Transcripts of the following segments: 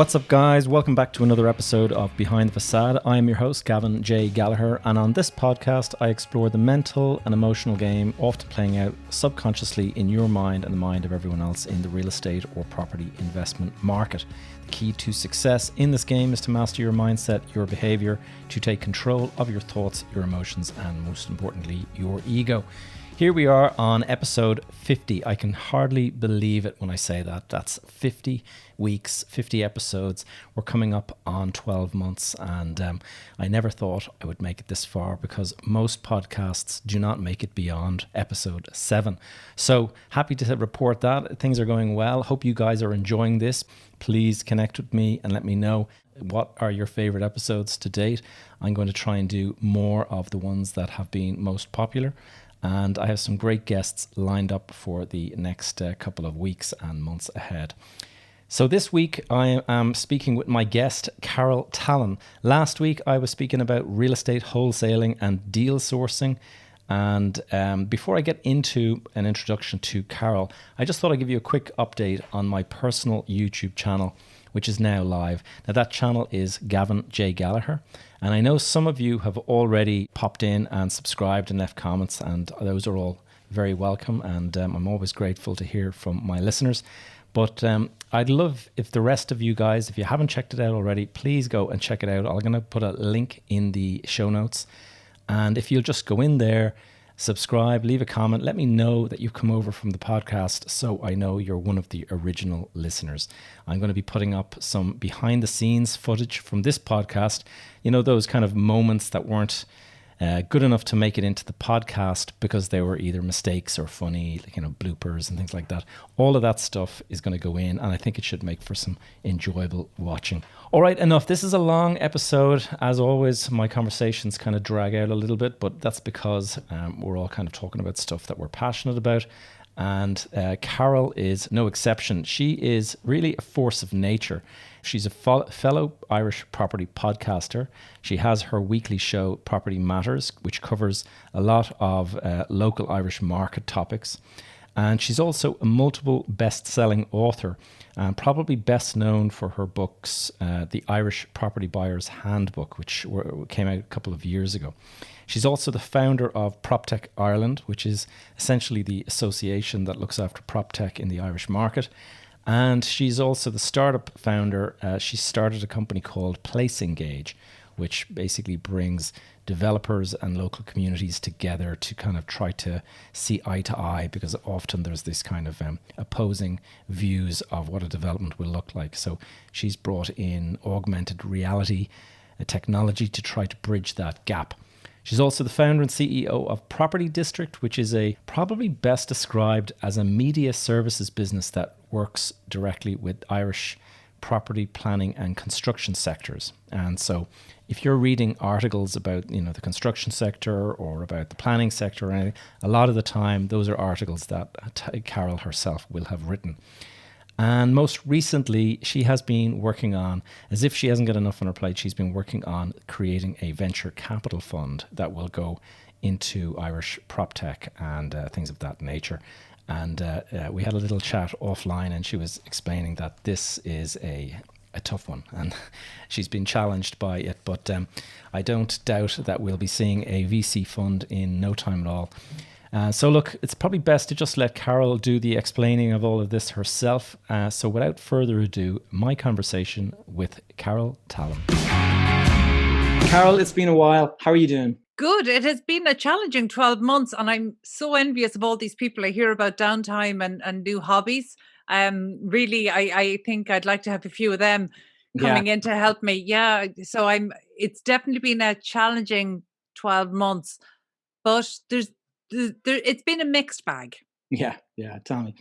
What's up, guys? Welcome back to another episode of Behind the Facade. I am your host, Gavin J. Gallagher, and on this podcast, I explore the mental and emotional game often playing out subconsciously in your mind and the mind of everyone else in the real estate or property investment market. The key to success in this game is to master your mindset, your behavior, to take control of your thoughts, your emotions, and most importantly, your ego. Here we are on episode 50. I can hardly believe it when I say that. That's 50 weeks, 50 episodes. We're coming up on 12 months, and I never thought I would make it this far because most podcasts do not make it beyond episode 7. So happy to report that things are going well. Hope you guys are enjoying this. Please connect with me and let me know what are your favorite episodes to date. I'm going to try and do more of the ones that have been most popular. And I have some great guests lined up for the next couple of weeks and months ahead. So this week I am speaking with my guest, Carol Tallon. Last week I was speaking about real estate wholesaling and deal sourcing. And before I get into an introduction to Carol, I just thought I'd give you a quick update on my personal YouTube channel, which is now live. Now that channel is Gavin J. Gallagher. And I know some of you have already popped in and subscribed and left comments, and those are all very welcome. And I'm always grateful to hear from my listeners. But I'd love if the rest of you guys, if you haven't checked it out already, please go and check it out. I'm going to put a link in the show notes. And if you'll just go in there, subscribe, leave a comment, let me know that you've come over from the podcast so I know you're one of the original listeners. I'm going to be putting up some behind the scenes footage from this podcast. You know, those kind of moments that weren't good enough to make it into the podcast because they were either mistakes or funny, you know, bloopers and things like that. All of that stuff is going to go in, and I think it should make for some enjoyable watching. All right, enough. This is a long episode. As always, my conversations kind of drag out a little bit, but that's because we're all kind of talking about stuff that we're passionate about. And Carol is no exception. She is really a force of nature. She's a fellow Irish property podcaster. She has her weekly show, Property Matters, which covers a lot of local Irish market topics. And she's also a multiple best-selling author, and probably best known for her books, The Irish Property Buyer's Handbook, which came out a couple of years ago. She's also the founder of PropTech Ireland, which is essentially the association that looks after PropTech in the Irish market. And she's also the startup founder. She started a company called Place Engage, which basically brings developers and local communities together to kind of try to see eye to eye, because often there's this kind of opposing views of what a development will look like. So she's brought in augmented reality technology to try to bridge that gap. She's also the founder and CEO of Property District, which is probably best described as a media services business that works directly with Irish property planning and construction sectors. And so if you're reading articles about, you know, the construction sector or about the planning sector or anything, a lot of the time those are articles that Carol herself will have written. And most recently, she has been working on, as if she hasn't got enough on her plate, she's been working on creating a venture capital fund that will go into Irish PropTech and things of that nature. And we had a little chat offline, and she was explaining that this is a tough one, and she's been challenged by it. But I don't doubt that we'll be seeing a VC fund in no time at all. So look, it's probably best to just let Carol do the explaining of all of this herself. So without further ado, my conversation with Carol Tallon. Carol, it's been a while. How are you doing? Good. It has been a challenging 12 months, and I'm so envious of all these people I hear about downtime and new hobbies. Really, I think I'd like to have a few of them coming in to help me. Yeah. So it's definitely been a challenging 12 months, but it's been a mixed bag. Yeah, tell me.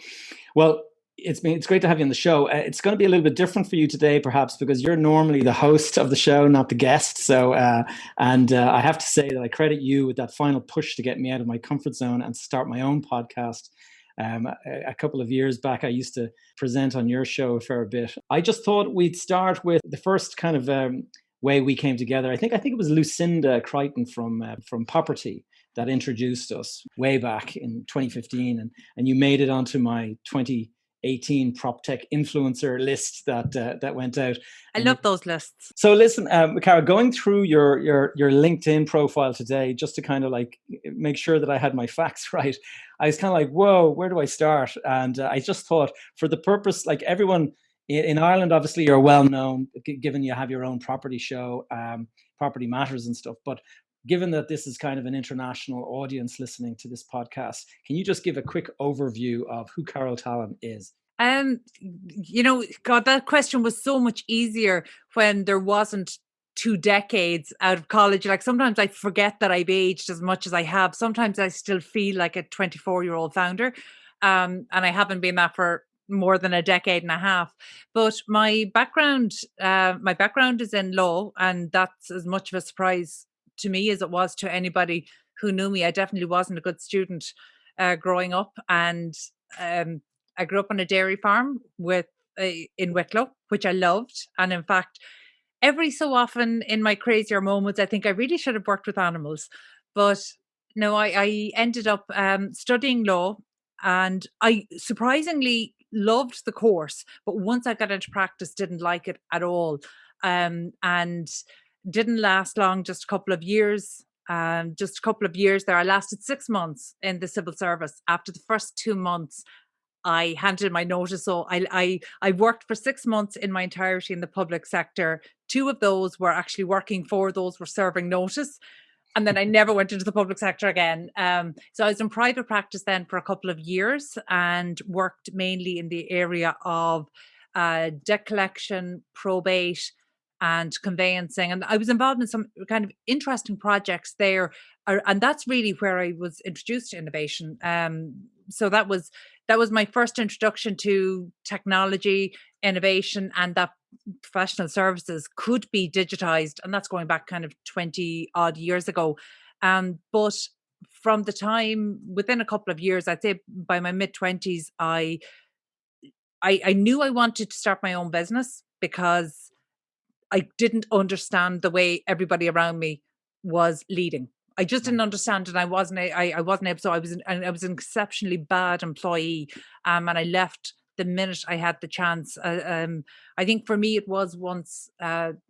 Well, it's great to have you on the show. It's going to be a little bit different for you today, perhaps, because you're normally the host of the show, not the guest. So, I have to say that I credit you with that final push to get me out of my comfort zone and start my own podcast. A couple of years back, I used to present on your show a fair bit. I just thought we'd start with the first kind of way we came together. I think it was Lucinda Crichton from Property that introduced us way back in 2015, and you made it onto my 20 18 PropTech influencer list that went out. I love those lists. So listen, Cara, going through your LinkedIn profile today, just to kind of like make sure that I had my facts right, I was kind of like, whoa, where do I start? And I just thought, for the purpose, like everyone in Ireland, obviously you're well known, given you have your own property show, Property Matters and stuff. But given that this is kind of an international audience listening to this podcast, can you just give a quick overview of who Carol Tallon is? God, that question was so much easier when there wasn't 2 decades out of college. Like sometimes I forget that I've aged as much as I have. Sometimes I still feel like a 24-year-old founder. And I haven't been that for more than a decade and a half. But my background is in law, and that's as much of a surprise to me as it was to anybody who knew me. I definitely wasn't a good student growing up, and I grew up on a dairy farm in Wicklow, which I loved. And in fact, every so often in my crazier moments, I think I really should have worked with animals. But no, I ended up studying law, and I surprisingly loved the course. But once I got into practice, didn't like it at all, and didn't last long. Just a couple of years. Just a couple of years there. I lasted 6 months in the civil service. After the first 2 months, I handed in my notice. So I worked for 6 months in my entirety in the public sector. 2 of those were actually working, 4 of those were serving notice. And then I never went into the public sector again. So I was in private practice then for a couple of years and worked mainly in the area of debt collection, probate, and conveyancing. And I was involved in some kind of interesting projects there. And that's really where I was introduced to innovation. So that was my first introduction to technology, innovation, and that professional services could be digitized. And that's going back kind of 20 odd years ago. But from the time, within a couple of years, I'd say by my mid-20s, I knew I wanted to start my own business because I didn't understand the way everybody around me was leading. I just didn't understand, and I wasn't able. So I was an exceptionally bad employee, and I left the minute I had the chance. I think for me it was once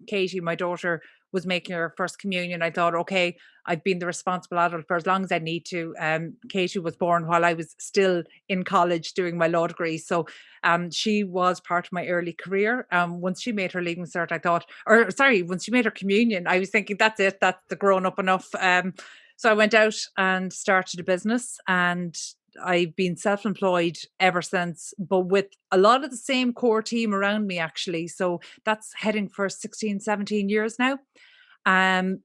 Katie, my daughter, was making her first communion. I thought, okay, I've been the responsible adult for as long as I need to. Katie was born while I was still in college doing my law degree, so she was part of my early career. Once she made her leaving cert, once she made her communion, I was thinking, that's it, that's the grown up enough. So I went out and started a business, and I've been self-employed ever since, but with a lot of the same core team around me, actually. So that's heading for 16, 17 years now. And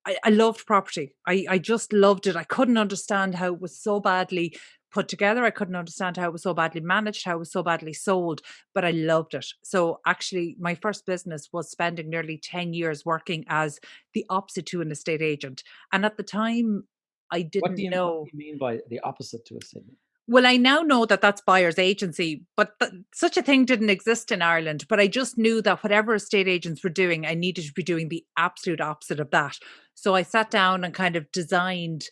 I loved property. I just loved it. I couldn't understand how it was so badly put together. I couldn't understand how it was so badly managed, how it was so badly sold, but I loved it. So actually, my first business was spending nearly 10 years working as the opposite to an estate agent. And at the time, I didn't know. What do you mean by the opposite to a estate agent? Well, I now know that that's buyer's agency, but such a thing didn't exist in Ireland. But I just knew that whatever estate agents were doing, I needed to be doing the absolute opposite of that. So I sat down and kind of designed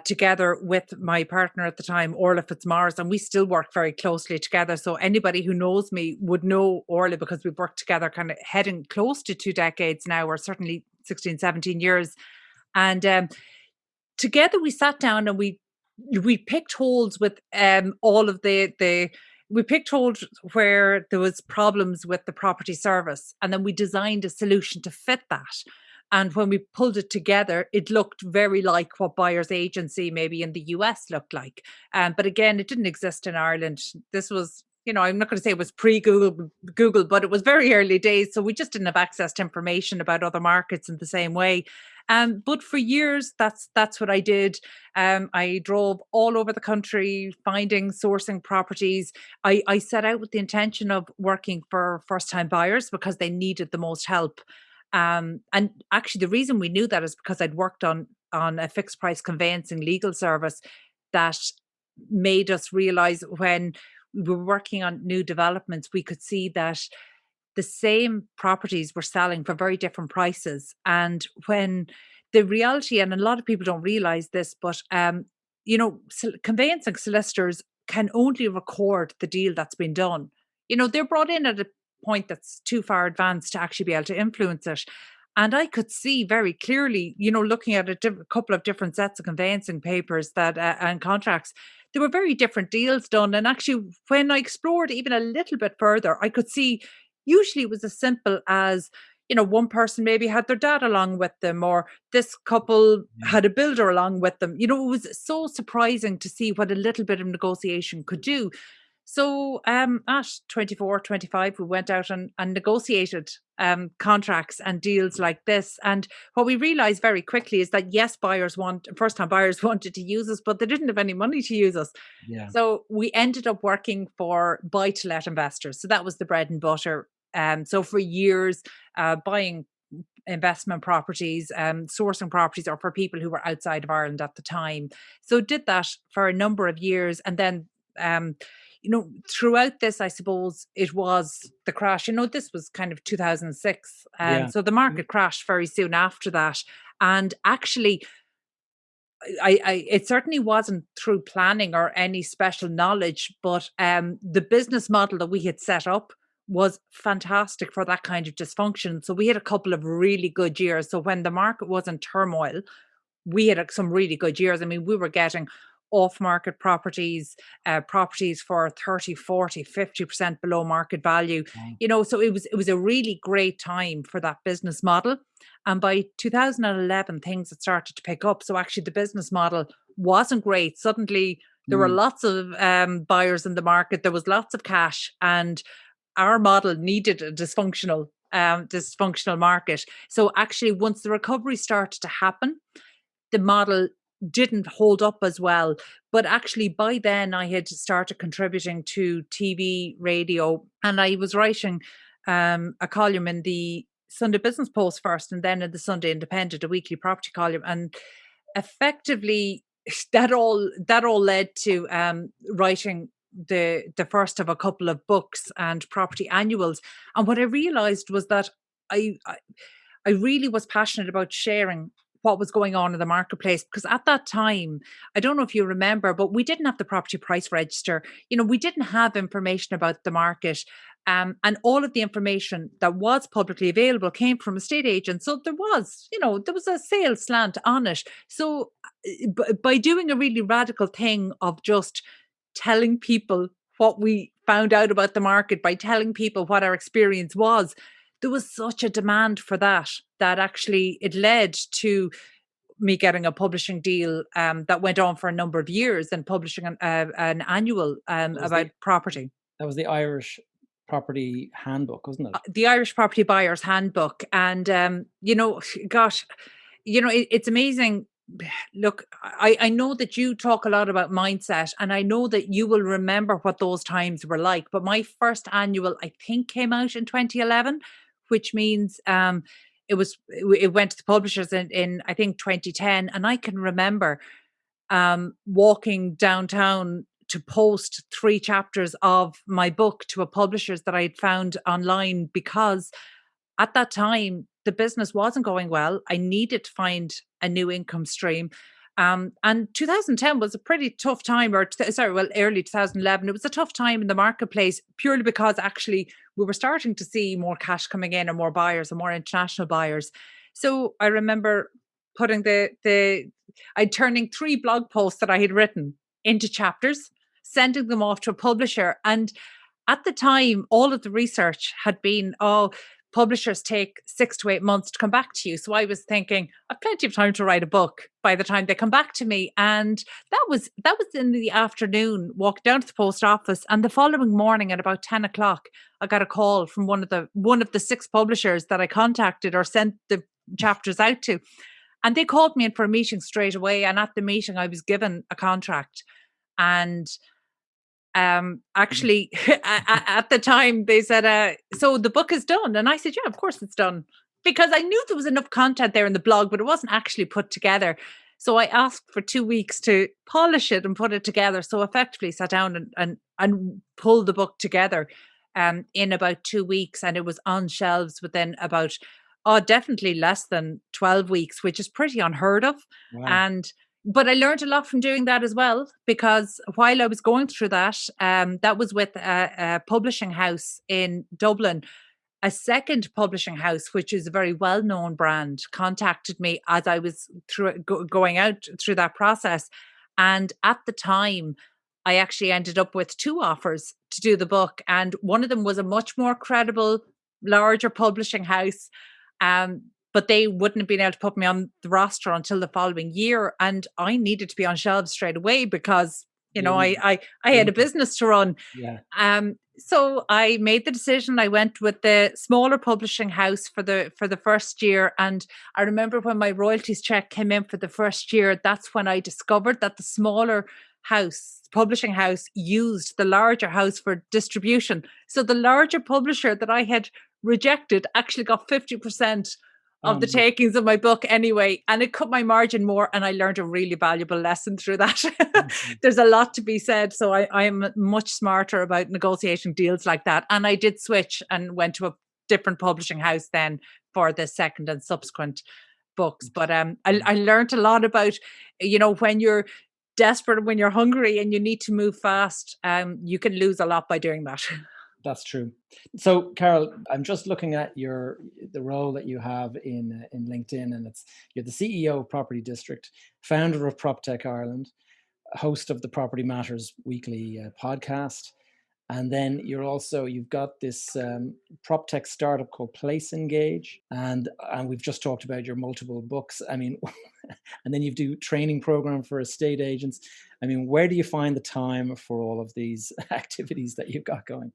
together with my partner at the time, Orla Fitzmaurice, and we still work very closely together. So anybody who knows me would know Orla because we've worked together kind of heading close to 2 decades now, or certainly 16, 17 years. And together we sat down and we picked holes with all of we picked holes where there was problems with the property service, and then we designed a solution to fit that. And when we pulled it together, it looked very like what buyer's agency maybe in the US looked like. But again, it didn't exist in Ireland. This was, I'm not going to say it was pre-Google, but it was very early days. So we just didn't have access to information about other markets in the same way. But for years, that's what I did. I drove all over the country, sourcing properties. I set out with the intention of working for first-time buyers because they needed the most help. And actually, the reason we knew that is because I'd worked on a fixed price conveyancing legal service that made us realize when we were working on new developments, we could see that the same properties were selling for very different prices. And when the reality, and a lot of people don't realize this, but conveyancing solicitors can only record the deal that's been done. They're brought in at a point that's too far advanced to actually be able to influence it. And I could see very clearly, looking at a couple of different sets of conveyancing papers that and contracts, there were very different deals done. And actually, when I explored even a little bit further, I could see usually it was as simple as, one person maybe had their dad along with them, or this couple had a builder along with them. It was so surprising to see what a little bit of negotiation could do. So at 24, 25, we went out and negotiated contracts and deals like this. And what we realized very quickly is that, yes, first-time buyers wanted to use us, but they didn't have any money to use us. Yeah. So we ended up working for buy-to-let investors. So that was the bread and butter. So for years, buying investment properties, sourcing properties, or for people who were outside of Ireland at the time. So did that for a number of years. And then, throughout this, I suppose it was the crash. This was kind of 2006. So the market crashed very soon after that. And actually, it certainly wasn't through planning or any special knowledge, but the business model that we had set up was fantastic for that kind of dysfunction. So we had a couple of really good years. So when the market was in turmoil, we had some really good years. I mean, we were getting off-market properties, properties for 30, 40, 50% below market value. So it was a really great time for that business model. And by 2011, things had started to pick up. So actually the business model wasn't great. Suddenly there were lots of buyers in the market. There was lots of cash, and our model needed a dysfunctional market. So actually, once the recovery started to happen, the model didn't hold up as well. But actually, by then, I had started contributing to TV, radio, and I was writing a column in the Sunday Business Post first, and then in the Sunday Independent, a weekly property column. And effectively, that all led to writing the first of a couple of books and property annuals. And what I realized was that I really was passionate about sharing what was going on in the marketplace, because at that time, I don't know if you remember, but we didn't have the property price register. We didn't have information about the market. And all of the information that was publicly available came from estate agents. So there was a sales slant on it. So by doing a really radical thing of just telling people what we found out about the market, by telling people what our experience was, there was such a demand for that actually it led to me getting a publishing deal that went on for a number of years, and publishing an annual about property. That was the Irish Property Handbook, wasn't it? The Irish Property Buyer's Handbook. And, gosh, it's amazing. Look, I know that you talk a lot about mindset, and I know that you will remember what those times were like. But my first annual, I think, came out in 2011, which means it went to the publishers in I think 2010. And I can remember walking downtown to post 3 chapters of my book to a publishers that I had found online, because at that time the business wasn't going well. I needed to find a new income stream. And 2010 was a pretty tough time, early 2011. It was a tough time in the marketplace, purely because actually we were starting to see more cash coming in, and more buyers, and more international buyers. So I remember putting I'd turning 3 blog posts that I had written into chapters, sending them off to a publisher. And at the time, all of the research had been, publishers take 6 to 8 months to come back to you. So I was thinking, I've plenty of time to write a book by the time they come back to me. And that was in the afternoon, walked down to the post office. And the following morning at about 10 o'clock, I got a call from one of the 6 publishers that I contacted or sent the chapters out to. And they called me in for a meeting straight away. And at the meeting, I was given a contract. And actually, at the time, they said, so the book is done. And I said, yeah, of course it's done. Because I knew there was enough content there in the blog, but it wasn't actually put together. So I asked for 2 weeks to polish it and put it together. So effectively sat down and pulled the book together in about 2 weeks. And it was on shelves within about, definitely less than 12 weeks, which is pretty unheard of. Wow. And But I learned a lot from doing that as well, because while I was going through that, that was with a publishing house in Dublin. A second publishing house, which is a very well-known brand, contacted me as I was going out through that process. And at the time, I actually ended up with two offers to do the book. And one of them was a much more credible, larger publishing house. But they wouldn't have been able to put me on the roster until the following year. And I needed to be on shelves straight away because, I had a business to run. Yeah. So I made the decision. I went with the smaller publishing house for the first year. And I remember when my royalties check came in for the first year, that's when I discovered that the smaller publishing house used the larger house for distribution. So the larger publisher that I had rejected actually got 50% of the takings of my book anyway, and it cut my margin more, and I learned a really valuable lesson through that. There's a lot to be said, so I'm much smarter about negotiating deals like that. And I did switch and went to a different publishing house then for the second and subsequent books. But I learned a lot about, when you're desperate, when you're hungry and you need to move fast, you can lose a lot by doing that. That's true. So, Carol, I'm just looking at the role that you have in LinkedIn, and you're the CEO of Property District, founder of PropTech Ireland, host of the Property Matters weekly podcast, and then you've got this PropTech startup called Place Engage, and we've just talked about your multiple books. I mean, and then you do training program for estate agents. I mean, where do you find the time for all of these activities that you've got going?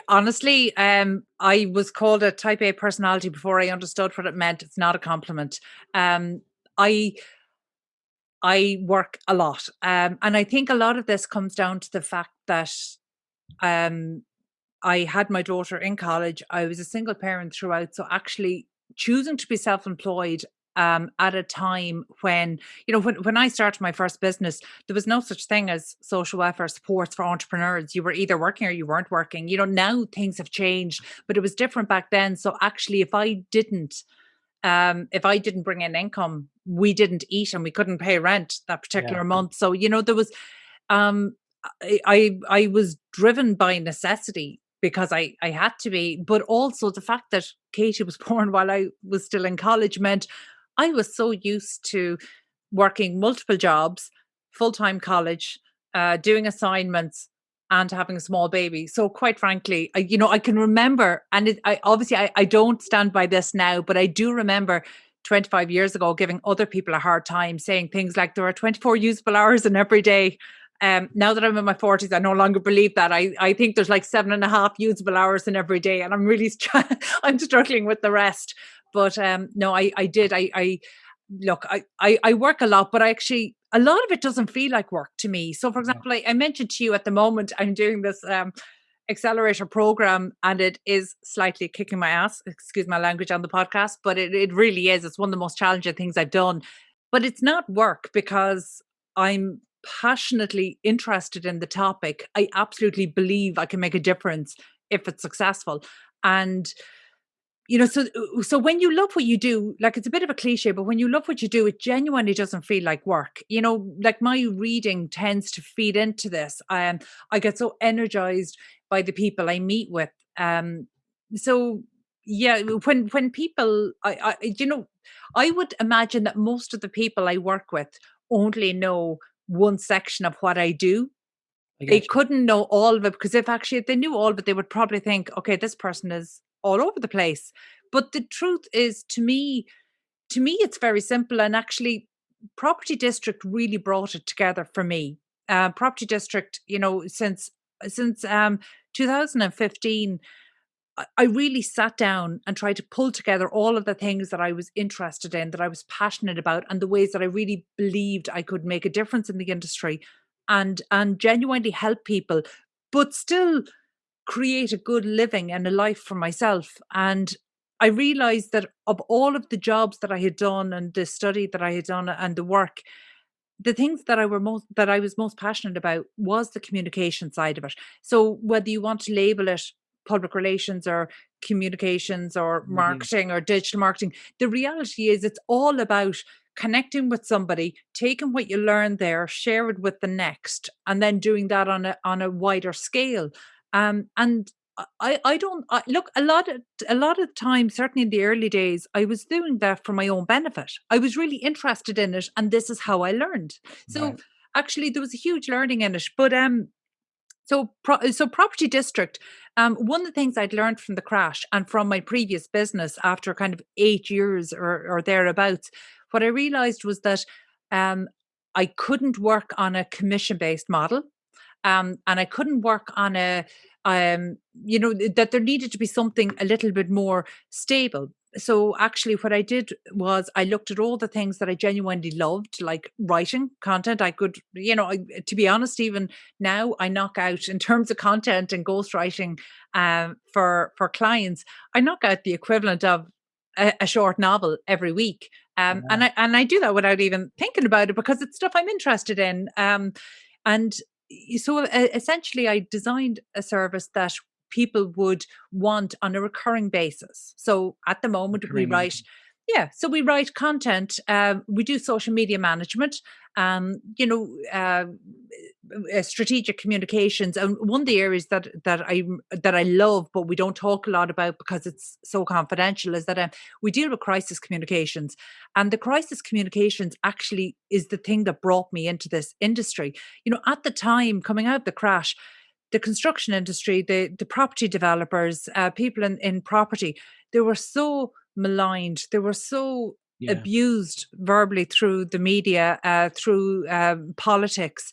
Honestly, I was called a type A personality before I understood what it meant. It's not a compliment. I work a lot. And I think a lot of this comes down to the fact that I had my daughter in college. I was a single parent throughout. So actually choosing to be self-employed at a time when, when I started my first business, there was no such thing as social welfare supports for entrepreneurs. You were either working or you weren't working. Now things have changed, but it was different back then. So actually, if I didn't bring in income, we didn't eat and we couldn't pay rent that particular month. So, there was, I was driven by necessity because I had to be, but also the fact that Katie was born while I was still in college meant I was so used to working multiple jobs, full-time college, doing assignments, and having a small baby. So quite frankly, I can remember, and I don't stand by this now, but I do remember 25 years ago giving other people a hard time, saying things like there are 24 usable hours in every day. Now that I'm in my 40s, I no longer believe that. I think there's like 7.5 usable hours in every day, and I'm really I'm struggling with the rest. But no, I did. Look, I work a lot, but a lot of it doesn't feel like work to me. So, for example, I mentioned to you at the moment, I'm doing this accelerator program, and it is slightly kicking my ass. Excuse my language on the podcast, but it really is. It's one of the most challenging things I've done. But it's not work because I'm passionately interested in the topic. I absolutely believe I can make a difference if it's successful. And so when you love what you do, like, it's a bit of a cliche, but when you love what you do, it genuinely doesn't feel like work. Like, my reading tends to feed into this. I get so energized by the people I meet with. So yeah, when people, I would imagine that most of the people I work with only know one section of what I do. They couldn't know all of it, because if they knew all of it, they would probably think, okay, this person is all over the place. But the truth is, to me, it's very simple. And actually, Property District really brought it together for me. Property District, since 2015, I really sat down and tried to pull together all of the things that I was interested in, that I was passionate about, and the ways that I really believed I could make a difference in the industry and genuinely help people, but still create a good living and a life for myself. And I realized that of all of the jobs that I had done and the study that I had done and the work, the things that I was most passionate about was the communication side of it. So whether you want to label it public relations or communications or marketing or digital marketing, the reality is it's all about connecting with somebody, taking what you learn there, share it with the next, and then doing that on a wider scale. And I don't look, a lot of time, certainly in the early days, I was doing that for my own benefit. I was really interested in it, and this is how I learned. So Right. actually, there was a huge learning in it. But so property district. One of the things I'd learned from the crash and from my previous business after kind of 8 years or thereabouts, what I realized was that um, I couldn't work on a commission based model, and I couldn't work on that there needed to be something a little bit more stable. So actually, what I did was I looked at all the things that I genuinely loved, like writing content. I could, to be honest, even now I knock out in terms of content and ghostwriting for clients. I knock out the equivalent of a short novel every week. And Wow. I do that without even thinking about it because it's stuff I'm interested in. And so essentially, I designed a service that people would want on a recurring basis. So at the moment, we Recurring write, income. yeah, so we write content. We do social media management. Um, you know, uh, Strategic communications, and one of the areas that I love, but we don't talk a lot about because it's so confidential, is that we deal with crisis communications, and the crisis communications actually is the thing that brought me into this industry. At the time coming out of the crash, the construction industry, the property developers, people in property, they were so maligned. They were so Yeah. abused verbally through the media, through politics.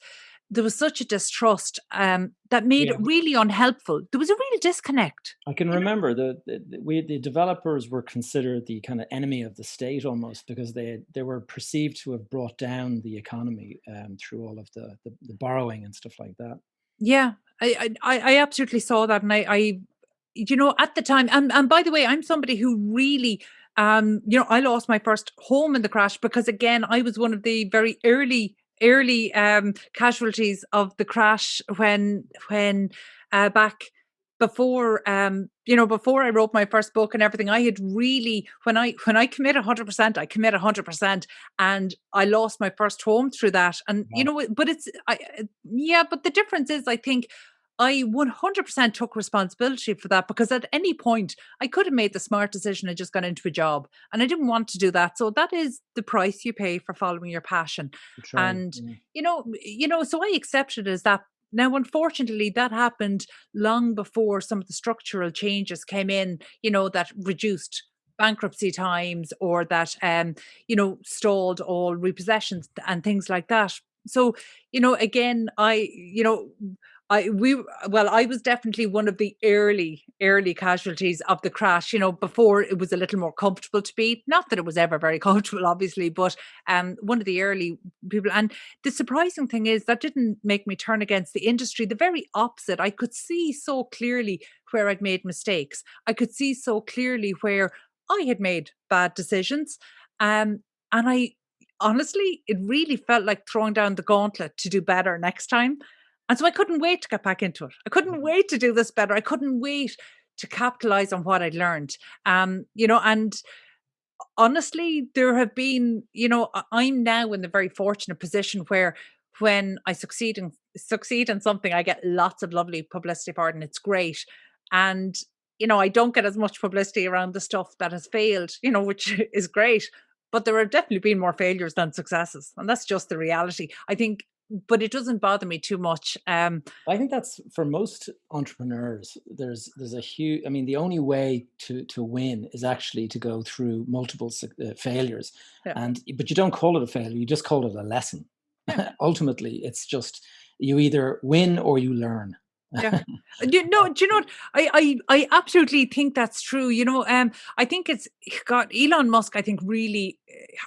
There was such a distrust that made it Yeah. really unhelpful. There was a real disconnect. I can You know? remember the developers were considered the kind of enemy of the state almost because they were perceived to have brought down the economy through all of the borrowing and stuff like that. Yeah, I absolutely saw that, and at the time, and by the way, I'm somebody who really, I lost my first home in the crash because again, I was one of the very early casualties of the crash when back before I wrote my first book and everything. I had really, when I commit 100%, I commit 100%, and I lost my first home through that. And Wow. but yeah, but the difference is, I think I 100% took responsibility for that because at any point I could have made the smart decision and just gone into a job, and I didn't want to do that. So that is the price you pay for following your passion. That's right. And Yeah. so I accepted it as that. Now, unfortunately, that happened long before some of the structural changes came in, that reduced bankruptcy times or that stalled all repossessions and things like that. So, again, I was definitely one of the early casualties of the crash, before it was a little more comfortable to be. Not that it was ever very comfortable, obviously, but one of the early people. And the surprising thing is that didn't make me turn against the industry. The very opposite. I could see so clearly where I'd made mistakes. I could see so clearly where I had made bad decisions. And I honestly, it really felt like throwing down the gauntlet to do better next time. And so I couldn't wait to get back into it. I couldn't wait to do this better. I couldn't wait to capitalize on what I'd learned. And honestly, there have been, I'm now in the very fortunate position where when I succeed in something, I get lots of lovely publicity for it, and it's great. And I don't get as much publicity around the stuff that has failed, which is great. But there have definitely been more failures than successes, and that's just the reality. I think, but it doesn't bother me too much. I think that's for most entrepreneurs. There's a huge. I mean, the only way to win is actually to go through multiple failures, Yeah, and but you don't call it a failure. You just call it a lesson. yeah. Ultimately, it's just you either win or you learn. Yeah. Do you know what? I absolutely think that's true. I think it's got Elon Musk, I think, really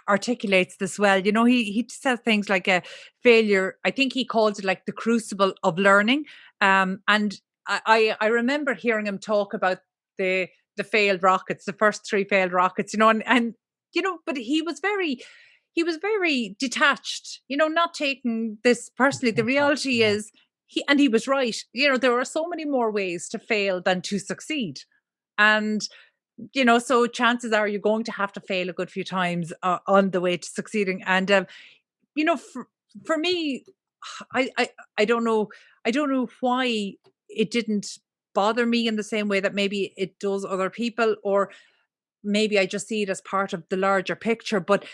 articulates this well. He says things like a failure. I think he calls it like the crucible of learning. And I remember hearing him talk about the failed rockets, the first three failed rockets, and but he was very detached, not taking this personally. The reality Yeah. is he was right. There are so many more ways to fail than to succeed. And so chances are you're going to have to fail a good few times on the way to succeeding. And for me, I don't know. I don't know why it didn't bother me in the same way that maybe it does other people, or maybe I just see it as part of the larger picture. But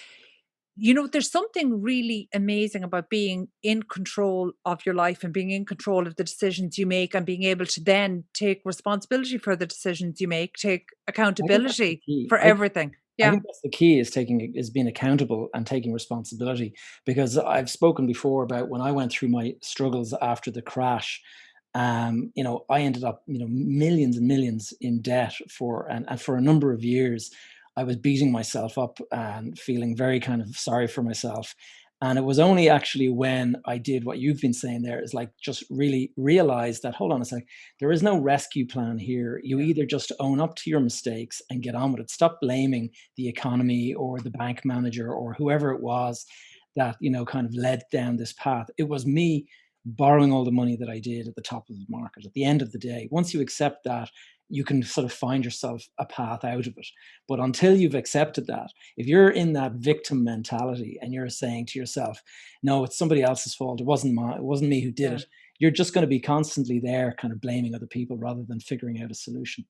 there's something really amazing about being in control of your life and being in control of the decisions you make, and being able to then take responsibility for the decisions you make, take I think that's the accountability key. for everything. I Yeah. think that's the key, is being accountable and taking responsibility. Because I've spoken before about when I went through my struggles after the crash. I ended up, millions and millions in debt and for a number of years. I was beating myself up and feeling very kind of sorry for myself. And it was only actually when I did what you've been saying there, is like just really realize that, hold on a sec, there is no rescue plan here. You either just own up to your mistakes and get on with it. Stop blaming the economy or the bank manager or whoever it was that, kind of led down this path. It was me borrowing all the money that I did at the top of the market. At the end of the day, once you accept that, you can sort of find yourself a path out of it. But until you've accepted that, if you're in that victim mentality and you're saying to yourself, no, it's somebody else's fault, it wasn't me who did Yeah. it, you're just going to be constantly there kind of blaming other people rather than figuring out a solution.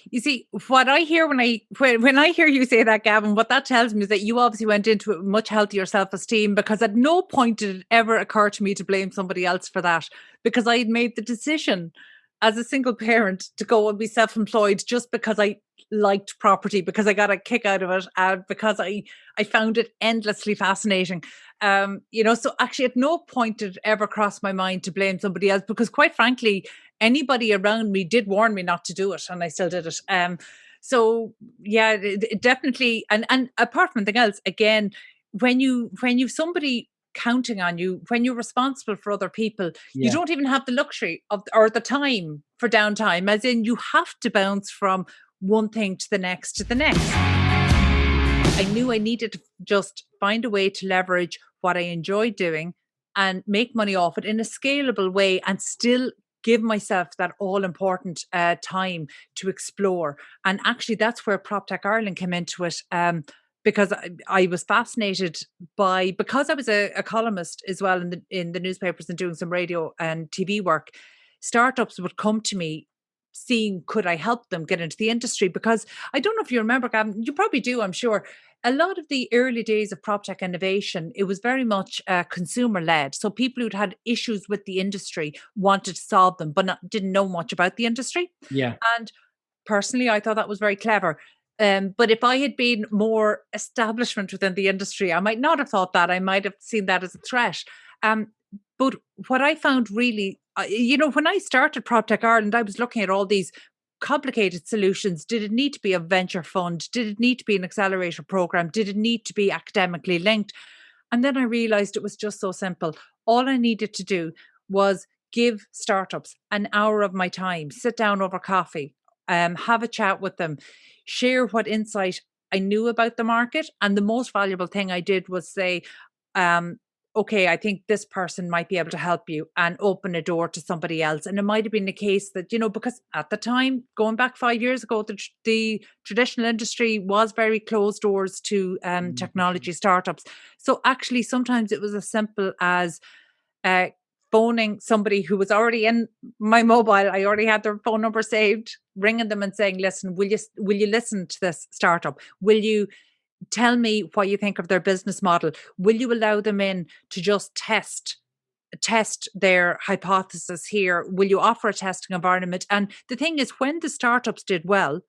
You see, what I hear when I hear you say that, Gavin, what that tells me is that you obviously went into it with much healthier self-esteem, because at no point did it ever occur to me to blame somebody else for that, because I had made the decision as a single parent to go and be self-employed just because I liked property, because I got a kick out of it, and because I found it endlessly fascinating. So actually at no point did it ever cross my mind to blame somebody else, because quite frankly, anybody around me did warn me not to do it, and I still did it. So yeah, it definitely, and apart from anything else, again, when you've somebody counting on you, when you're responsible for other people, you Yeah. don't even have the luxury of or the time for downtime. As in, you have to bounce from one thing to the next to the next. I knew I needed to just find a way to leverage what I enjoyed doing and make money off it in a scalable way, and still give myself that all important time to explore. And actually, that's where PropTech Ireland came into it. Because I was fascinated because I was a columnist as well in the newspapers and doing some radio and TV work. Startups would come to me seeing could I help them get into the industry, because I don't know if you remember, Gavin, you probably do, I'm sure. A lot of the early days of PropTech innovation, it was very much consumer led. So people who'd had issues with the industry wanted to solve them, but didn't know much about the industry. Yeah. And personally, I thought that was very clever. But if I had been more establishment within the industry, I might not have thought that. I might have seen that as a threat. But what I found really, when I started PropTech Ireland, I was looking at all these complicated solutions. Did it need to be a venture fund? Did it need to be an accelerator program? Did it need to be academically linked? And then I realized it was just so simple. All I needed to do was give startups an hour of my time, sit down over coffee, have a chat with them, share what insight I knew about the market. And the most valuable thing I did was say, um, okay, I think this person might be able to help you, and open a door to somebody else. And it might have been the case that, because at the time, going back 5 years ago, the traditional industry was very closed doors to technology startups. So actually, sometimes it was as simple as uh, phoning somebody who was already in my mobile. I already had their phone number saved, ringing them and saying, listen, will you listen to this startup? Will you tell me what you think of their business model? Will you allow them in to just test their hypothesis here? Will you offer a testing environment? And the thing is, when the startups did well,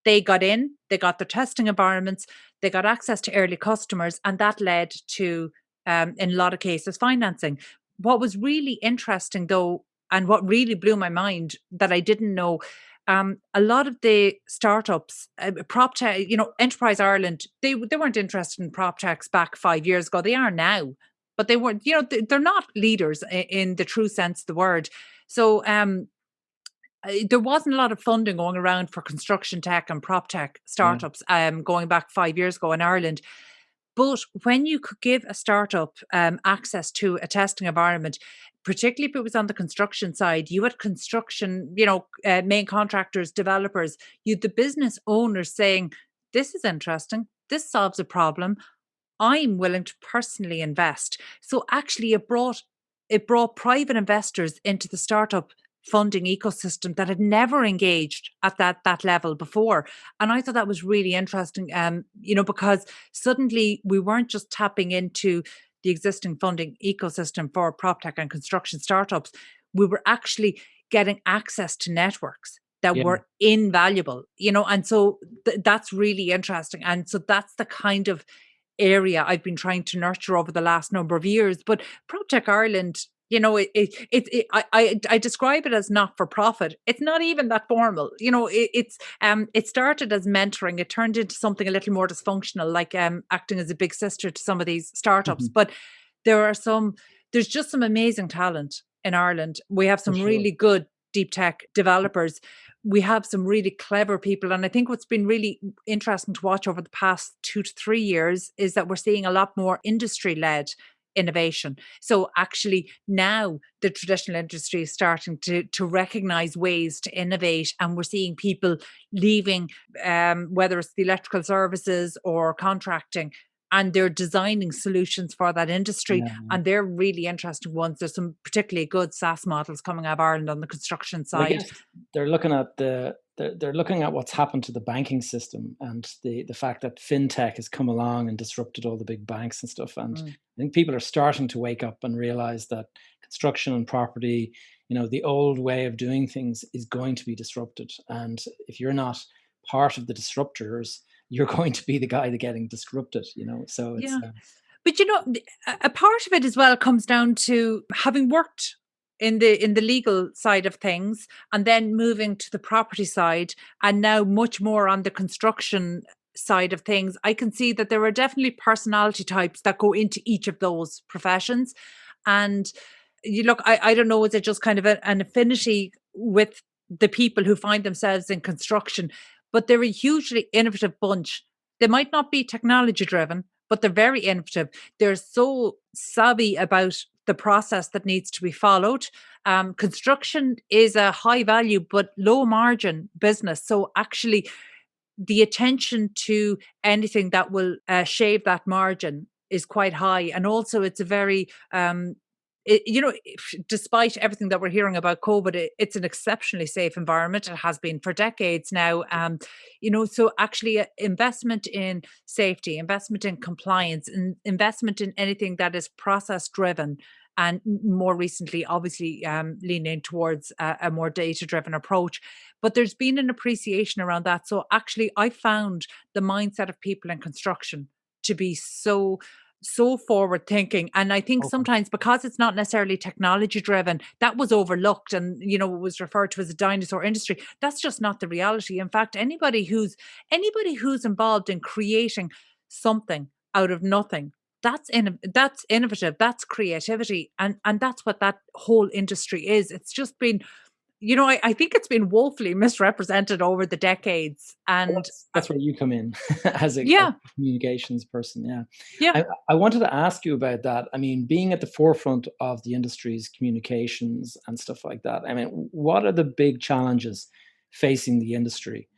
they got in, they got their testing environments, they got access to early customers, and that led to, in a lot of cases, financing. What was really interesting, though, and what really blew my mind that I didn't know, a lot of the startups, PropTech, Enterprise Ireland, they weren't interested in PropTechs back 5 years ago. They are now, but they weren't. They're not leaders in the true sense of the word. So, there wasn't a lot of funding going around for construction tech and prop tech Yeah. startups going back 5 years ago in Ireland. But when you could give a startup access to a testing environment, particularly if it was on the construction side, you had construction, main contractors, developers, you had the business owners saying, this is interesting, this solves a problem, I'm willing to personally invest. So actually it brought private investors into the startup funding ecosystem that had never engaged at that level before. And I thought that was really interesting, because suddenly we weren't just tapping into the existing funding ecosystem for PropTech and construction startups. We were actually getting access to networks that Yeah. were invaluable, and so that's really interesting. And so that's the kind of area I've been trying to nurture over the last number of years. But PropTech Ireland, I describe it as not for profit. It's not even that formal. It started as mentoring. It turned into something a little more dysfunctional, like acting as a big sister to some of these startups. Mhm. But there's just some amazing talent in Ireland. We have For some sure. really good deep tech developers. We have some really clever people. And I think what's been really interesting to watch over the past 2 to 3 years is that we're seeing a lot more industry-led innovation. So actually now the traditional industry is starting to recognize ways to innovate, and we're seeing people leaving, whether it's the electrical services or contracting, and they're designing solutions for that industry. Yeah. And they're really interesting ones. There's some particularly good SaaS models coming out of Ireland on the construction Well, I side. guess they're looking at they're looking at what's happened to the banking system, and the fact that fintech has come along and disrupted all the big banks and stuff. And Mm. I think people are starting to wake up and realize that construction and property, the old way of doing things is going to be disrupted. And if you're not part of the disruptors, you're going to be the guy that getting disrupted. So it's Yeah. But a part of it as well comes down to having worked in the legal side of things, and then moving to the property side, and now much more on the construction side of things. I can see that there are definitely personality types that go into each of those professions. And you look, I don't know, is it just kind of an affinity with the people who find themselves in construction, but they're a hugely innovative bunch. They might not be technology driven, but they're very innovative. They're so savvy about the process that needs to be followed. Construction is a high value but low margin business. So actually, the attention to anything that will shave that margin is quite high. And also, it's a very despite everything that we're hearing about COVID, it's an exceptionally safe environment. It has been for decades now. So actually, investment in safety, investment in compliance, and investment in anything that is process driven, and more recently, obviously, leaning towards a more data driven approach. But there's been an appreciation around that. So actually, I found the mindset of people in construction to be so forward thinking. And I think okay. sometimes because it's not necessarily technology driven, that was overlooked and was referred to as a dinosaur industry. That's just not the reality. In fact, anybody who's involved in creating something out of nothing, that's innovative, that's creativity, and that's what that whole industry is. It's just been, I think it's been woefully misrepresented over the decades. Well, And that's where you come in as a yeah, communications person. Yeah. yeah. I wanted to ask you about that. I mean, being at the forefront of the industry's communications and stuff like that. I mean, what are the big challenges facing the industry?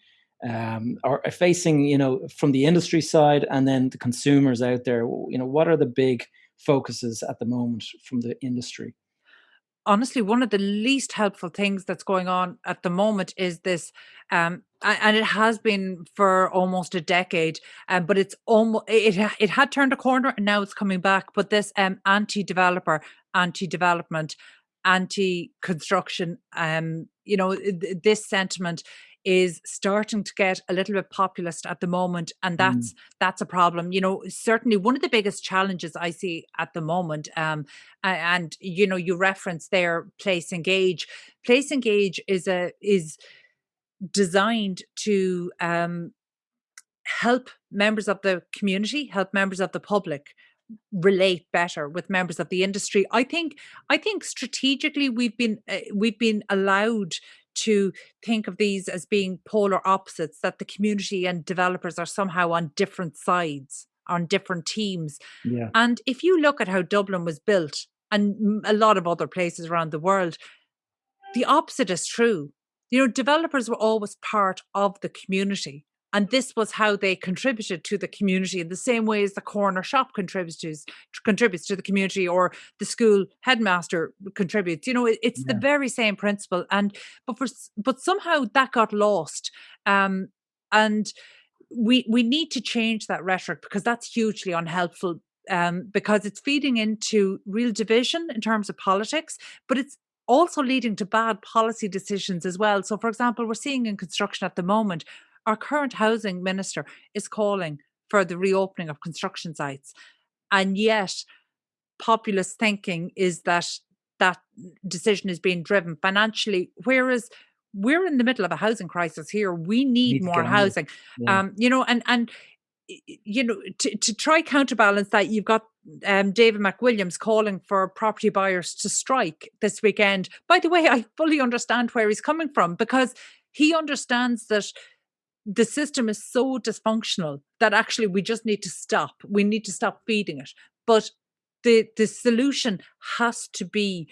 Or facing, from the industry side, and then the consumers out there, what are the big focuses at the moment from the industry? Honestly, one of the least helpful things that's going on at the moment is this, and it has been for almost a decade, but it's almost it had turned a corner and now it's coming back. But this anti-developer, anti-development, anti-construction, this sentiment is starting to get a little bit populist at the moment, and Mm. that's a problem. Certainly one of the biggest challenges I see at the moment. And you referenced there place engage. Place engage is designed to help members of the community, help members of the public relate better with members of the industry. I think strategically we've been allowed to think of these as being polar opposites, that the community and developers are somehow on different sides. on different teams. Yeah. And if you look at how Dublin was built and a lot of other places around the world, the opposite is true. Developers were always part of the community. And this was how they contributed to the community in the same way as the corner shop contributes to the community, or the school headmaster contributes. It's the very same principle. But somehow that got lost. And we need to change that rhetoric, because that's hugely unhelpful. Because it's feeding into real division in terms of politics, but it's also leading to bad policy decisions as well. So, for example, we're seeing in construction at the moment, our current housing minister is calling for the reopening of construction sites. And yet populist thinking is that that decision is being driven financially, whereas we're in the middle of a housing crisis here. We need more housing. And to try counterbalance that, you've got David McWilliams calling for property buyers to strike this weekend. By the way, I fully understand where he's coming from, because he understands that the system is so dysfunctional that actually we just need to stop. We need to stop feeding it. But the solution has to be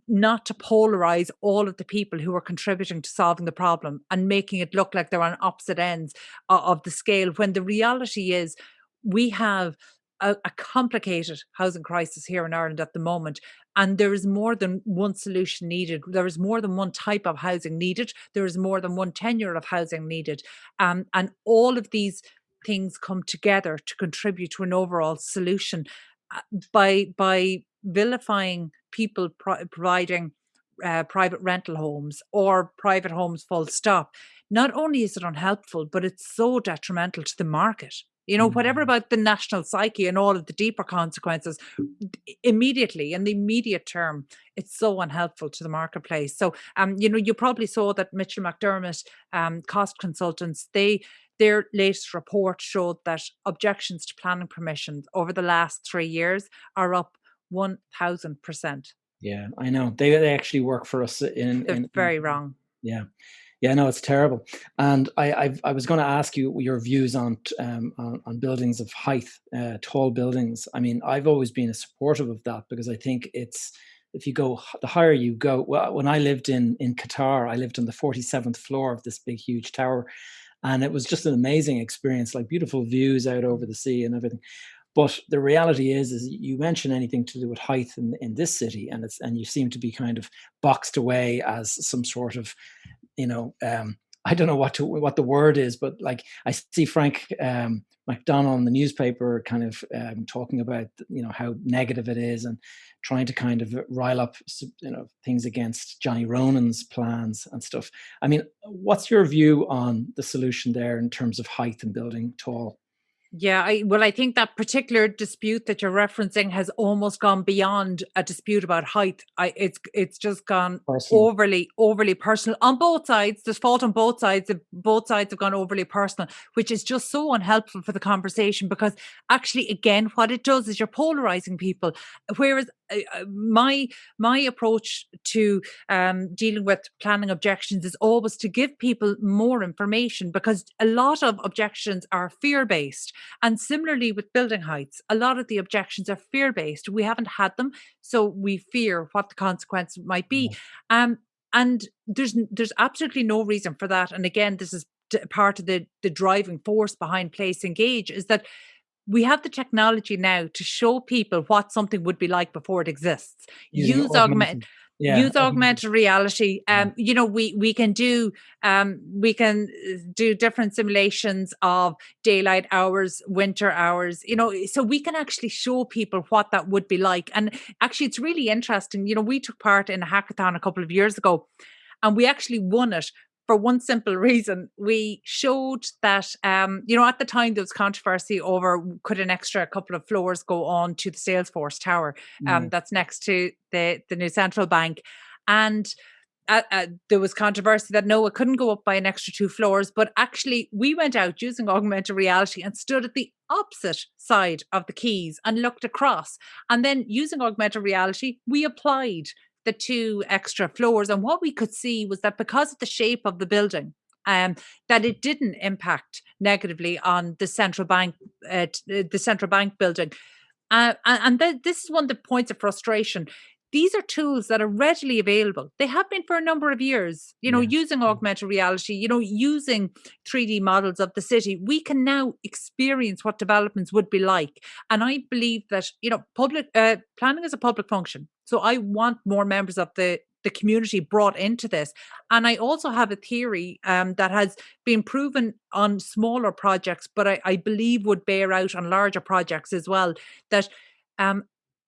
not to polarize all of the people who are contributing to solving the problem and making it look like they're on opposite ends of the scale, when the reality is we have a complicated housing crisis here in Ireland at the moment, and there is more than one solution needed. There is more than one type of housing needed. There is more than one tenure of housing needed. And all of these things come together to contribute to an overall solution. By vilifying people providing private rental homes or private homes full stop, not only is it unhelpful, but it's so detrimental to the market. Whatever about the national psyche and all of the deeper consequences, immediately, in the immediate term, it's so unhelpful to the marketplace. So, you probably saw that Mitchell McDermott, cost consultants, their latest report showed that objections to planning permissions over the last 3 years are up 1,000%. Yeah, I know. They actually work for us They're very wrong. Yeah. Yeah, no, it's terrible. And I was going to ask you your views on buildings of height, tall buildings. I mean, I've always been a supportive of that, because I think if you go, the higher you go. Well, when I lived in Qatar, I lived on the 47th floor of this big, huge tower. And it was just an amazing experience, like beautiful views out over the sea and everything. But the reality is you mention anything to do with height in this city, and you seem to be kind of boxed away as some sort of, I don't know what the word is, but like I see Frank McDonald in the newspaper kind of talking about how negative it is, and trying to kind of rile up things against Johnny Ronan's plans and stuff. I mean, what's your view on the solution there in terms of height and building tall? Yeah, I think that particular dispute that you're referencing has almost gone beyond a dispute about height. It's just gone Personal. overly personal on both sides. There's fault on both sides. Both sides have gone overly personal, which is just so unhelpful for the conversation, because actually, again, what it does is you're polarizing people. Whereas my approach to dealing with planning objections is always to give people more information, because a lot of objections are fear-based. And similarly with building heights, a lot of the objections are fear-based. We haven't had them, so we fear what the consequences might be. And there's absolutely no reason for that. And again, this is part of the driving force behind Place Engage, is that we have the technology now to show people what something would be like before it exists. Use augmented reality. We can do different simulations of daylight hours, winter hours, so we can actually show people what that would be like. And actually, it's really interesting. We took part in a hackathon a couple of years ago, and we actually won it for one simple reason. We showed that, at the time there was controversy over could an extra couple of floors go on to the Salesforce Tower that's next to the new central bank. And there was controversy that no, it couldn't go up by an extra 2 floors. But actually, we went out using augmented reality and stood at the opposite side of the quays and looked across. And then using augmented reality, we applied the 2 extra floors. And what we could see was that because of the shape of the building, that it didn't impact negatively on the central bank building. This is one of the points of frustration. These are tools that are readily available. They have been for a number of years, using augmented reality, using 3D models of the city. We can now experience what developments would be like. And I believe that, public planning is a public function. So I want more members of the community brought into this. And I also have a theory that has been proven on smaller projects, but I believe would bear out on larger projects as well, that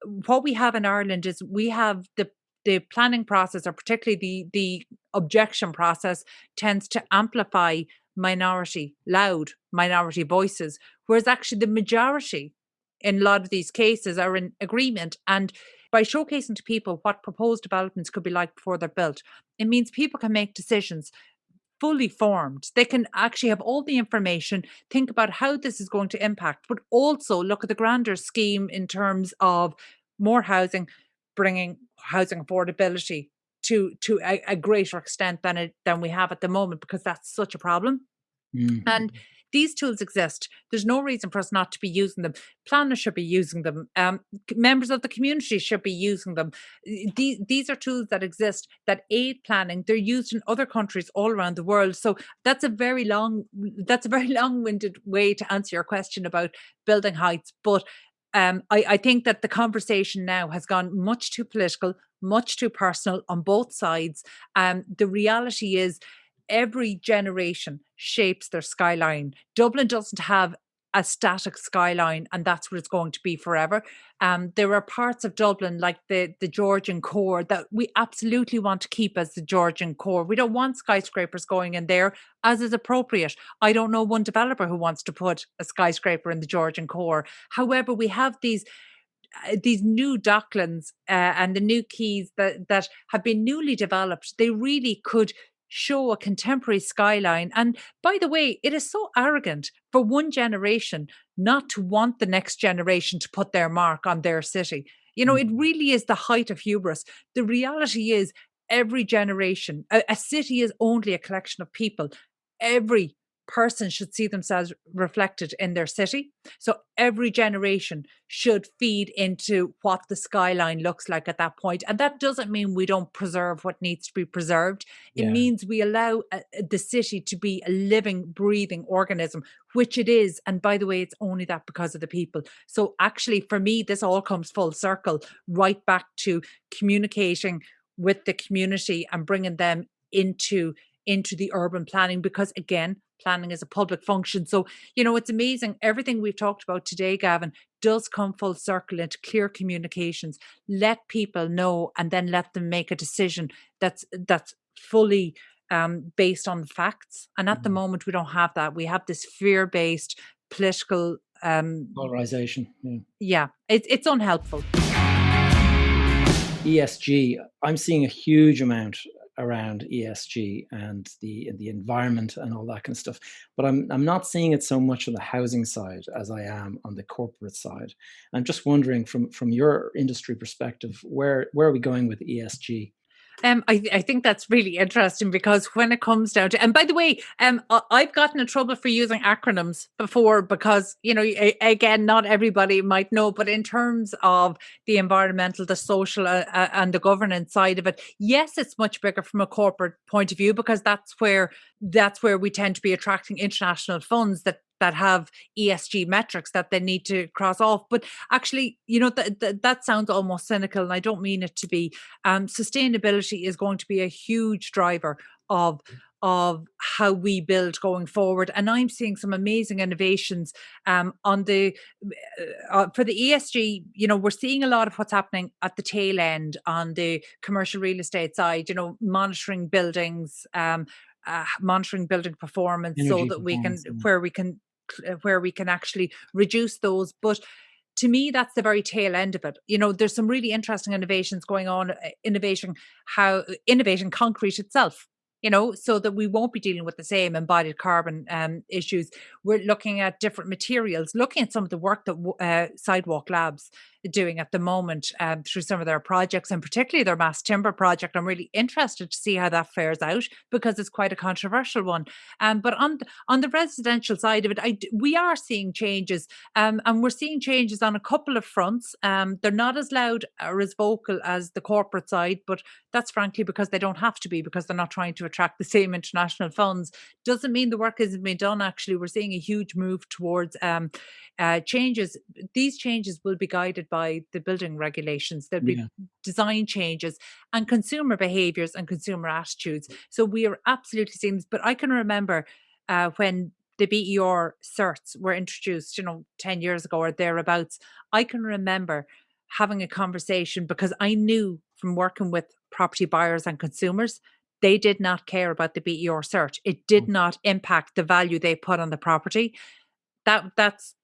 what we have in Ireland is we have the planning process, or particularly the objection process, tends to amplify loud minority voices, whereas actually the majority in a lot of these cases are in agreement. And by showcasing to people what proposed developments could be like before they're built, it means people can make decisions fully formed. They can actually have all the information, think about how this is going to impact, but also look at the grander scheme in terms of more housing, bringing housing affordability to a greater extent than we have at the moment, because that's such a problem. And these tools exist. There's no reason for us not to be using them. Planners should be using them. Members of the community should be using them. These are tools that exist that aid planning. They're used in other countries all around the world. So that's a very long-winded way to answer your question about building heights. But I think that the conversation now has gone much too political, much too personal on both sides. The reality is, every generation shapes their skyline. Dublin doesn't have a static skyline, and that's what it's going to be forever. There are parts of Dublin, like the Georgian core, that we absolutely want to keep as the Georgian core. We don't want skyscrapers going in there, as is appropriate. I don't know one developer who wants to put a skyscraper in the Georgian core. However, we have these new docklands and the new quays that have been newly developed. They really could show a contemporary skyline. And by the way, it is so arrogant for one generation not to want the next generation to put their mark on their city. It really is the height of hubris. The reality is, every generation, a city is only a collection of people. Every person should see themselves reflected in their city. So every generation should feed into what the skyline looks like at that point. And that doesn't mean we don't preserve what needs to be preserved. It means we allow the city to be a living, breathing organism, which it is. And by the way, it's only that because of the people. So actually, for me, this all comes full circle, right back to communicating with the community and bringing them into the urban planning, because again, planning is a public function. So, it's amazing. Everything we've talked about today, Gavin, does come full circle into clear communications. Let people know, and then let them make a decision that's fully based on facts. And at the moment, we don't have that. We have this fear-based political polarization. Yeah, it's unhelpful. ESG, I'm seeing a huge amount around ESG and the environment and all that kind of stuff, but I'm not seeing it so much on the housing side as I am on the corporate side. I'm just wondering, from your industry perspective, where are we going with ESG? I think that's really interesting, because when it comes down to, and by the way, I've gotten in trouble for using acronyms before, because, again, not everybody might know, but in terms of the environmental, the social and the governance side of it, yes, it's much bigger from a corporate point of view, because that's where we tend to be attracting international funds that have ESG metrics that they need to cross off. But actually, that sounds almost cynical, and I don't mean it to be. Sustainability is going to be a huge driver of how we build going forward. And I'm seeing some amazing innovations on the for the ESG. We're seeing a lot of what's happening at the tail end on the commercial real estate side, monitoring buildings, monitoring building performance, Energy so that where we can actually reduce those. But to me, that's the very tail end of it. There's some really interesting innovations going on, innovating concrete itself. so that we won't be dealing with the same embodied carbon issues. We're looking at different materials, looking at some of the work that Sidewalk Labs are doing at the moment through some of their projects, and particularly their mass timber project. I'm really interested to see how that fares out because it's quite a controversial one. But on the residential side of it, we are seeing changes, and we're seeing changes on a couple of fronts. They're not as loud or as vocal as the corporate side, but that's frankly because they don't have to be, because they're not trying to attract the same international funds. Doesn't mean the work isn't being done. Actually, we're seeing a huge move towards changes. These changes will be guided by the building regulations. There'll be design changes and consumer behaviours and consumer attitudes. So we are absolutely seeing this. But I can remember when the BER certs were introduced, 10 years ago or thereabouts. I can remember having a conversation because I knew from working with property buyers and consumers, they did not care about the BER cert. It did not impact the value they put on the property. That's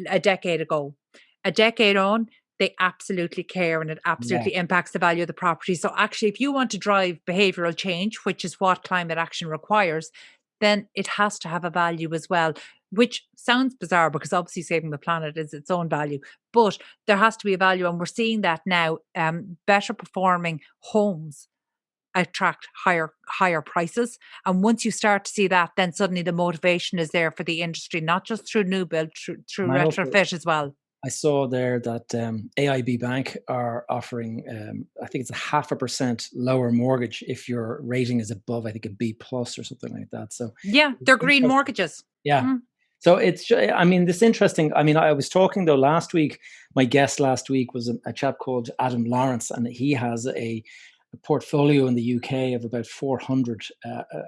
a decade ago. A decade on, they absolutely care, and it absolutely impacts the value of the property. So actually, if you want to drive behavioural change, which is what climate action requires, then it has to have a value as well, which sounds bizarre because obviously saving the planet is its own value, but there has to be a value. And we're seeing that now. Better performing homes attract higher prices. And once you start to see that, then suddenly the motivation is there for the industry, not just through new build, through retrofit as well. I saw there that AIB Bank are offering, I think it's 0.5% lower mortgage if your rating is above, I think, a B plus or something like that. So yeah, they're green mortgages. Yeah. So this interesting. I was talking though last week, my guest last week was a chap called Adam Lawrence, and he has a portfolio in the UK of about 400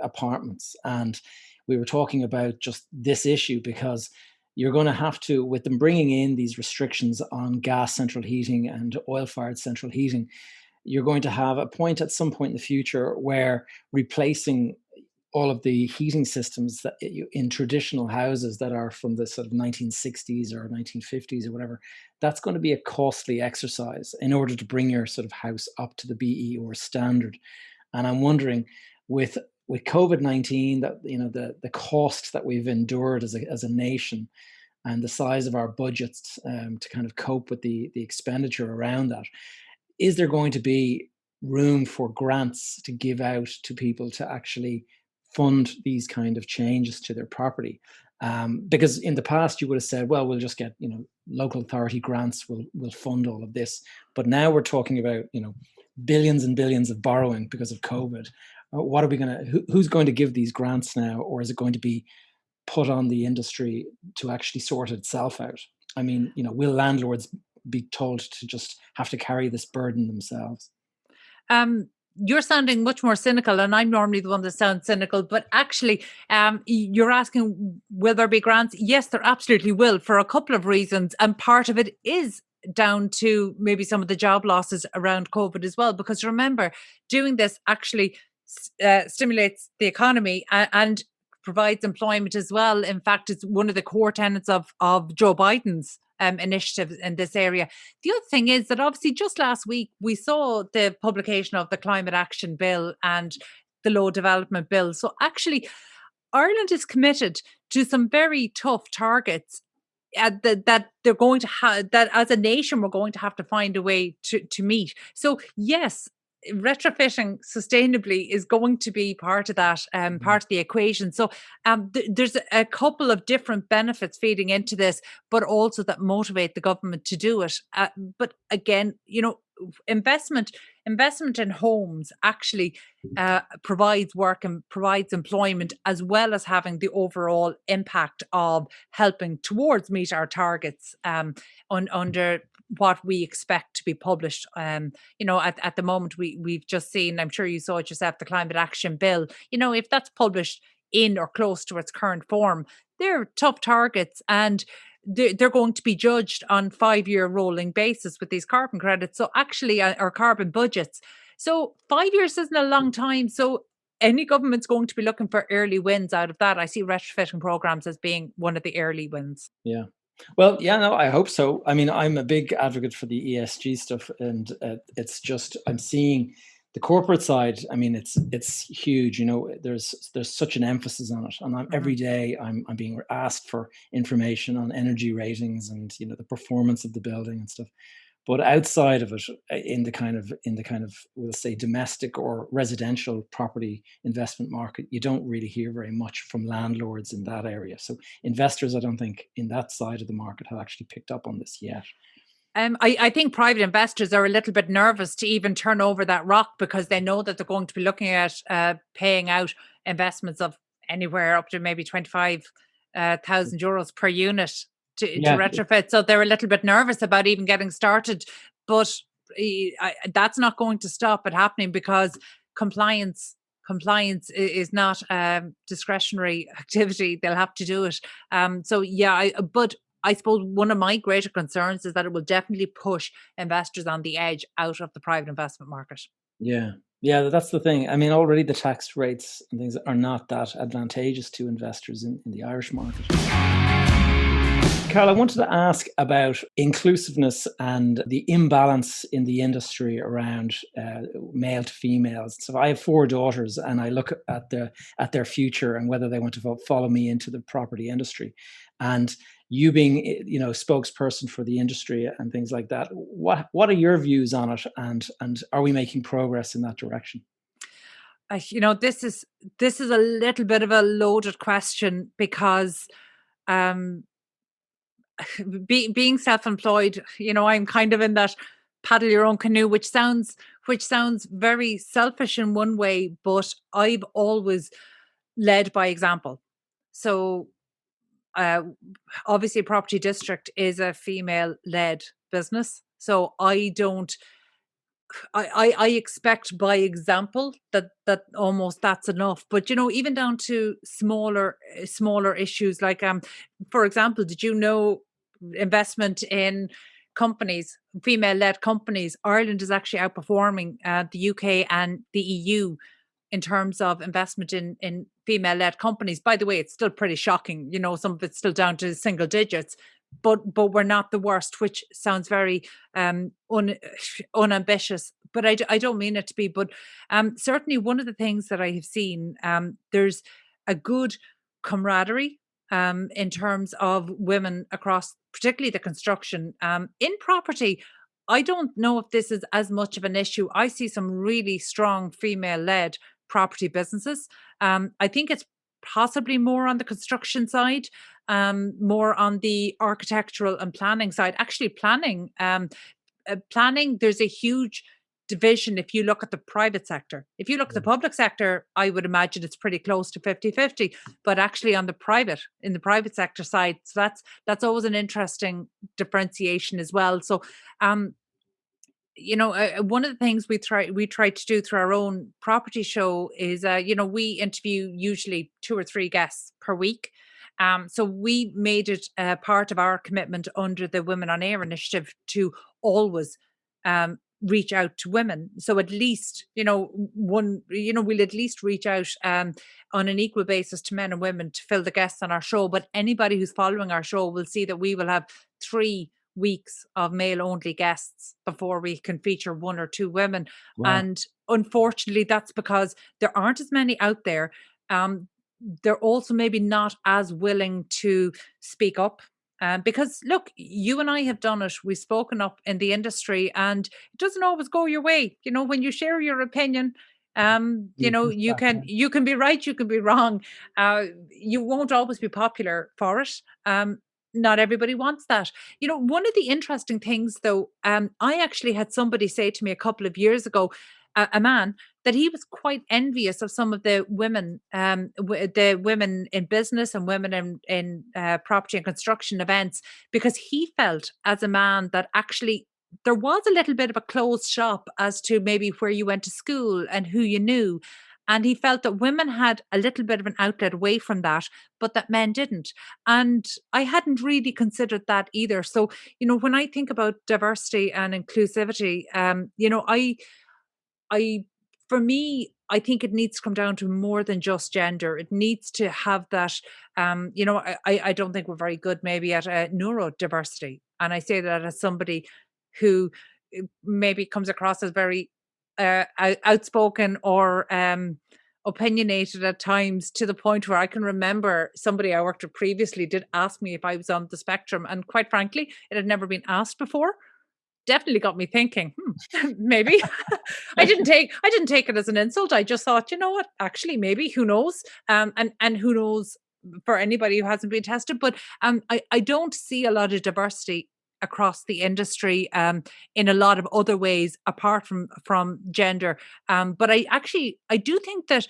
apartments. And we were talking about just this issue because you're going to have to, with them bringing in these restrictions on gas central heating and oil-fired central heating, you're going to have a point at some point in the future where replacing all of the heating systems that in traditional houses that are from the sort of 1960s or 1950s or whatever, that's going to be a costly exercise in order to bring your sort of house up to the BER standard. And I'm wondering, with COVID-19, that the cost that we've endured as a nation, and the size of our budgets to kind of cope with the expenditure around that, is there going to be room for grants to give out to people to actually fund these kind of changes to their property? Because in the past you would have said, well, we'll just get local authority grants will fund all of this, but now we're talking about billions and billions of borrowing because of COVID. What are we going to? Who's going to give these grants now, or is it going to be put on the industry to actually sort itself out? I mean, will landlords be told to just have to carry this burden themselves? You're sounding much more cynical, and I'm normally the one that sounds cynical, but actually you're asking, will there be grants? Yes, there absolutely will, for a couple of reasons. And part of it is down to maybe some of the job losses around COVID as well, because remember, doing this actually stimulates the economy and provides employment as well. In fact, it's one of the core tenets of Joe Biden's initiatives in this area. The other thing is that obviously just last week we saw the publication of the Climate Action Bill and the Low Development Bill. So actually, Ireland is committed to some very tough targets that they're going to have, that as a nation we're going to have to find a way to meet. So yes, retrofitting sustainably is going to be part of that, part of the equation. So there's a couple of different benefits feeding into this, but also that motivate the government to do it. But again, investment in homes actually provides work and provides employment, as well as having the overall impact of helping towards meet our targets under what we expect to be published. At the moment we've just seen, I'm sure you saw it yourself, the Climate Action Bill. If that's published in or close to its current form, they're tough targets, and they're going to be judged on 5-year rolling basis with these carbon credits. So actually, our carbon budgets. So 5 years isn't a long time. So any government's going to be looking for early wins out of that. I see retrofitting programs as being one of the early wins. Yeah. Well, yeah, no, I hope so. I mean, I'm a big advocate for the ESG stuff, and it's just, I'm seeing The corporate side, I mean, it's huge. There's such an emphasis on it, and every day I'm being asked for information on energy ratings and the performance of the building and stuff. But outside of it, in the kind of we'll say domestic or residential property investment market, you don't really hear very much from landlords in that area. So investors, I don't think, in that side of the market have actually picked up on this yet. I think private investors are a little bit nervous to even turn over that rock, because they know that they're going to be looking at paying out investments of anywhere up to maybe 25,000 euros per unit to retrofit. So they're a little bit nervous about even getting started. But that's not going to stop it happening, because compliance is not discretionary activity. They'll have to do it. But I suppose one of my greater concerns is that it will definitely push investors on the edge out of the private investment market. Yeah, that's the thing. I mean, already the tax rates and things are not that advantageous to investors in the Irish market. Carol, I wanted to ask about inclusiveness and the imbalance in the industry around male to females. So I have 4 daughters, and I look at their future and whether they want to follow me into the property industry. And you being, spokesperson for the industry and things like that, what are your views on it, and are we making progress in that direction? This is a little bit of a loaded question, because being self-employed, I'm kind of in that paddle your own canoe, which sounds very selfish in one way, but I've always led by example. So obviously Property District is a female-led business. So I expect by example that almost that's enough. But even down to smaller issues, like for example, did you know investment in companies, female-led companies, Ireland is actually outperforming the UK and the EU in terms of investment in female-led companies. By the way, it's still pretty shocking. Some of it's still down to single digits, but we're not the worst, which sounds very unambitious. But I don't mean it to be. But certainly one of the things that I have seen, there's a good camaraderie in terms of women across, particularly the construction. In property, I don't know if this is as much of an issue. I see some really strong female-led property businesses. I think it's possibly more on the construction side, more on the architectural and planning side. Actually, planning, there's a huge division if you look at the private sector. If you look at the public sector, I would imagine it's pretty close to 50-50, but actually in the private sector side, so that's always an interesting differentiation as well. So one of the things we try to do through our own property show is, we interview usually 2 or 3 guests per week. So we made it part of our commitment under the Women on Air initiative to always reach out to women. So at least, we'll at least reach out on an equal basis to men and women to fill the guests on our show. But anybody who's following our show will see that we will have 3 weeks of male only guests before we can feature 1 or 2 women. Wow. And unfortunately, that's because there aren't as many out there. They're also maybe not as willing to speak up. Because look, you and I have done it. We've spoken up in the industry, and it doesn't always go your way. When you share your opinion, you can be right, you can be wrong. You won't always be popular for it. Not everybody wants that. One of the interesting things, though, I actually had somebody say to me a couple of years ago, a man, that he was quite envious of some of the women, the women in business and women in property and construction events, because he felt as a man that actually there was a little bit of a closed shop as to maybe where you went to school and who you knew. And he felt that women had a little bit of an outlet away from that, but that men didn't. And I hadn't really considered that either. So, when I think about diversity and inclusivity, for me, I think it needs to come down to more than just gender. It needs to have that, I don't think we're very good maybe at neurodiversity. And I say that as somebody who maybe comes across as very outspoken or opinionated at times, to the point where I can remember somebody I worked with previously did ask me if I was on the spectrum, and quite frankly, it had never been asked before. Definitely got me thinking, maybe. I didn't take it as an insult. I just thought, you know what, actually, maybe, who knows? And who knows for anybody who hasn't been tested. But I don't see a lot of diversity across the industry in a lot of other ways apart from gender. But I do think that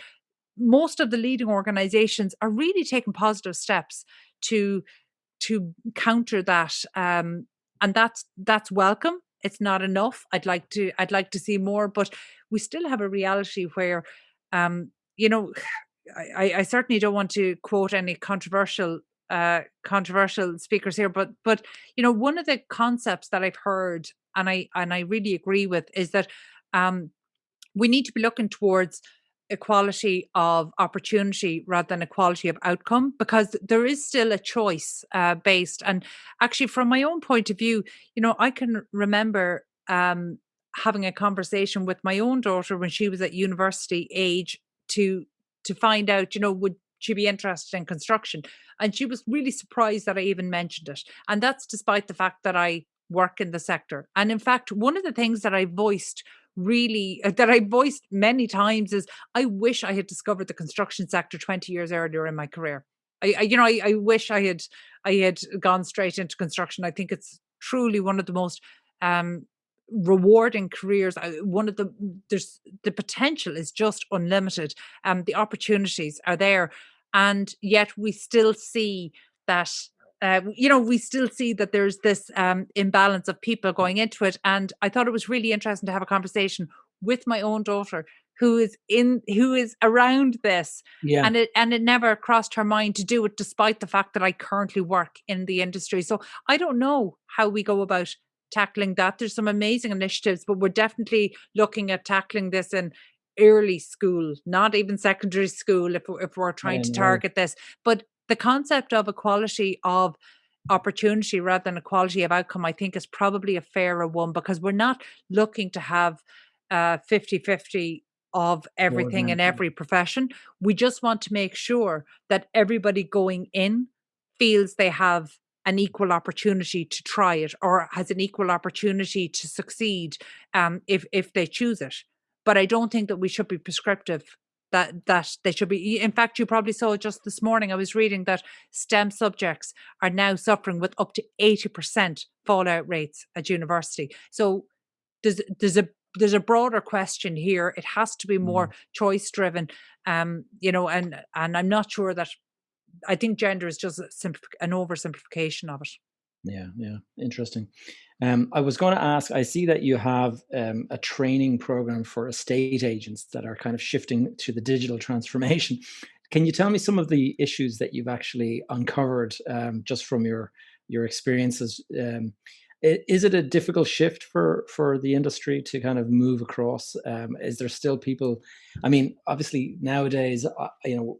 most of the leading organizations are really taking positive steps to counter that, and that's welcome. It's not enough. I'd like to see more, but we still have a reality where, you know, I certainly don't want to quote any controversial speakers here, but you know, one of the concepts that I've heard, and I really agree with, is that we need to be looking towards equality of opportunity rather than equality of outcome, because there is still a choice based. And actually, from my own point of view, you know, I can remember having a conversation with my own daughter when she was at university age to find out, you know, would she be interested in construction? And she was really surprised that I even mentioned it. And that's despite the fact that I work in the sector. And in fact, one of the things that I voiced many times is, I wish I had discovered the construction sector 20 years earlier in my career. I wish I had gone straight into construction. I think it's truly one of the most rewarding careers. There's the potential is just unlimited. The opportunities are there, and yet we still see that. We still see that there's this imbalance of people going into it. And I thought it was really interesting to have a conversation with my own daughter who is around this. Yeah. And it never crossed her mind to do it, despite the fact that I currently work in the industry. So I don't know how we go about tackling that. There's some amazing initiatives, but we're definitely looking at tackling this in early school, not even secondary school, if we're trying to target this. But the concept of equality of opportunity rather than equality of outcome, I think, is probably a fairer one, because we're not looking to have 50-50 of everything in every profession. We just want to make sure that everybody going in feels they have an equal opportunity to try it, or has an equal opportunity to succeed if they choose it. But I don't think that we should be prescriptive, that they should be. In fact, you probably saw just this morning, I was reading that STEM subjects are now suffering with up to 80% fallout rates at university. So there's a broader question here. It has to be more choice driven, and I'm not sure that. I think gender is just an oversimplification of it. Yeah, interesting. I was going to ask, I see that you have a training program for estate agents that are kind of shifting to the digital transformation. Can you tell me some of the issues that you've actually uncovered just from your experiences? Is it a difficult shift for the industry to kind of move across? Is there still people? I mean, obviously nowadays,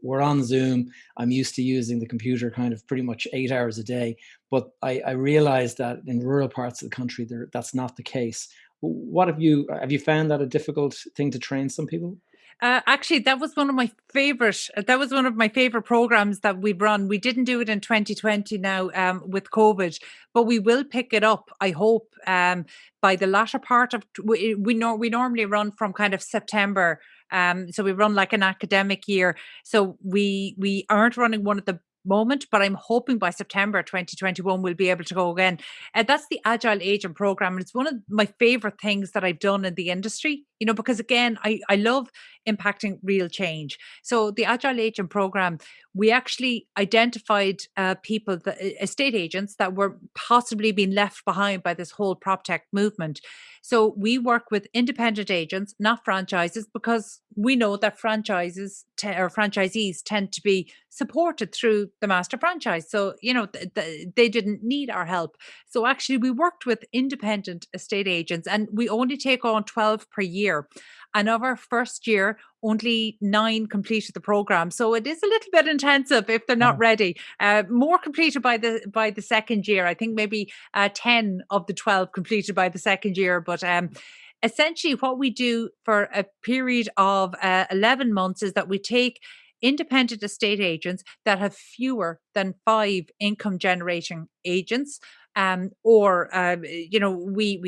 we're on Zoom. I'm used to using the computer kind of pretty much 8 hours a day. But I realize that in rural parts of the country, that's not the case. What have you found that a difficult thing to train some people? Actually, that was one of my favorite. That was one of my favorite programs that we've run. We didn't do it in 2020 now with COVID, but we will pick it up, I hope, by the latter part of. We normally run from kind of September, so we run like an academic year. So we aren't running one at the moment, but I'm hoping by September 2021 we'll be able to go again. That's the Agile Agent Program. And it's one of my favorite things that I've done in the industry, because again, I love impacting real change. So the Agile Agent Program, we actually identified people, estate agents, that were possibly being left behind by this whole PropTech movement. So we work with independent agents, not franchises, because we know that franchisees tend to be supported through the master franchise. So, they didn't need our help. So actually we worked with independent estate agents, and we only take on 12 per year. And of our first year, only 9 completed the program. So it is a little bit intensive if they're not ready. More completed by the second year. I think maybe 10 of the 12 completed by the second year. But essentially what we do for a period of 11 months is that we take independent estate agents that have fewer than 5 income generating agents, we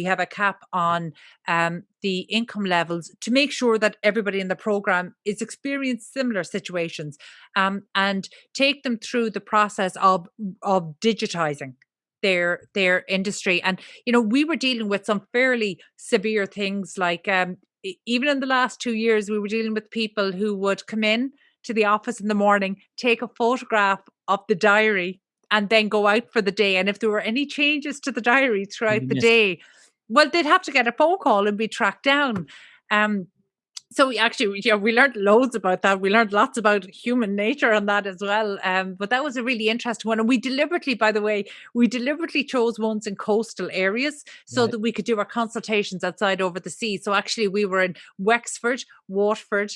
have a cap on the income levels to make sure that everybody in the program is experiencing similar situations, and take them through the process of digitizing their industry. And we were dealing with some fairly severe things, like even in the last 2 years, we were dealing with people who would come in to the office in the morning, take a photograph of the diary, and then go out for the day. And if there were any changes to the diary throughout the day, well, they'd have to get a phone call and be tracked down. So we actually, we learned loads about that. We learned lots about human nature on that as well. But that was a really interesting one. And we deliberately, by the way, chose ones in coastal areas so that we could do our consultations outside over the sea. So actually we were in Wexford, Waterford,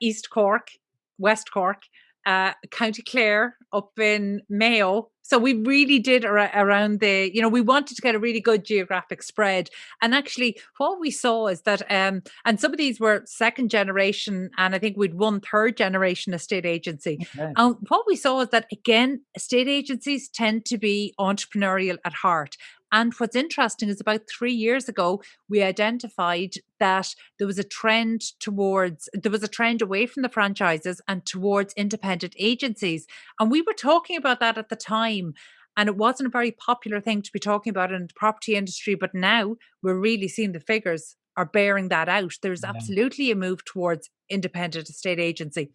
East Cork, West Cork, County Clare, up in Mayo. So we really did around we wanted to get a really good geographic spread. And actually what we saw is that, and some of these were second generation, and I think we'd one third generation estate agency. And what we saw is that, again, estate agencies tend to be entrepreneurial at heart. And what's interesting is about 3 years ago, we identified that there was a trend away from the franchises and towards independent agencies. And we were talking about that at the time. And it wasn't a very popular thing to be talking about in the property industry. But now we're really seeing the figures are bearing that out. There's absolutely a move towards independent estate agency.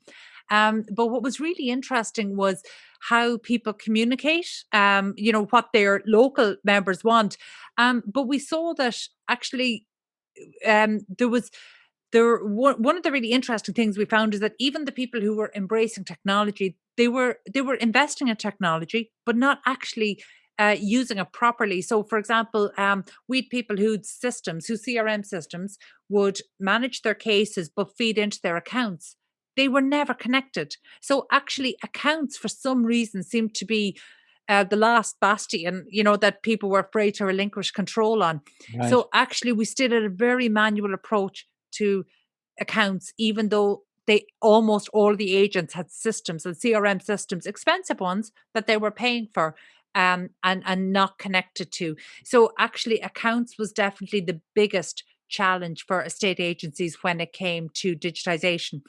But what was really interesting was how people communicate, what their local members want. But we saw that actually one of the really interesting things we found is that even the people who were embracing technology, they were investing in technology, but not actually using it properly. So, for example, we had people whose CRM systems would manage their cases but feed into their accounts. They were never connected. So actually accounts, for some reason, seemed to be the last bastion, that people were afraid to relinquish control on. So actually we still had a very manual approach to accounts, even though almost all the agents had systems and CRM systems, expensive ones, that they were paying for, and not connected to. So actually accounts was definitely the biggest challenge for estate agencies when it came to digitization.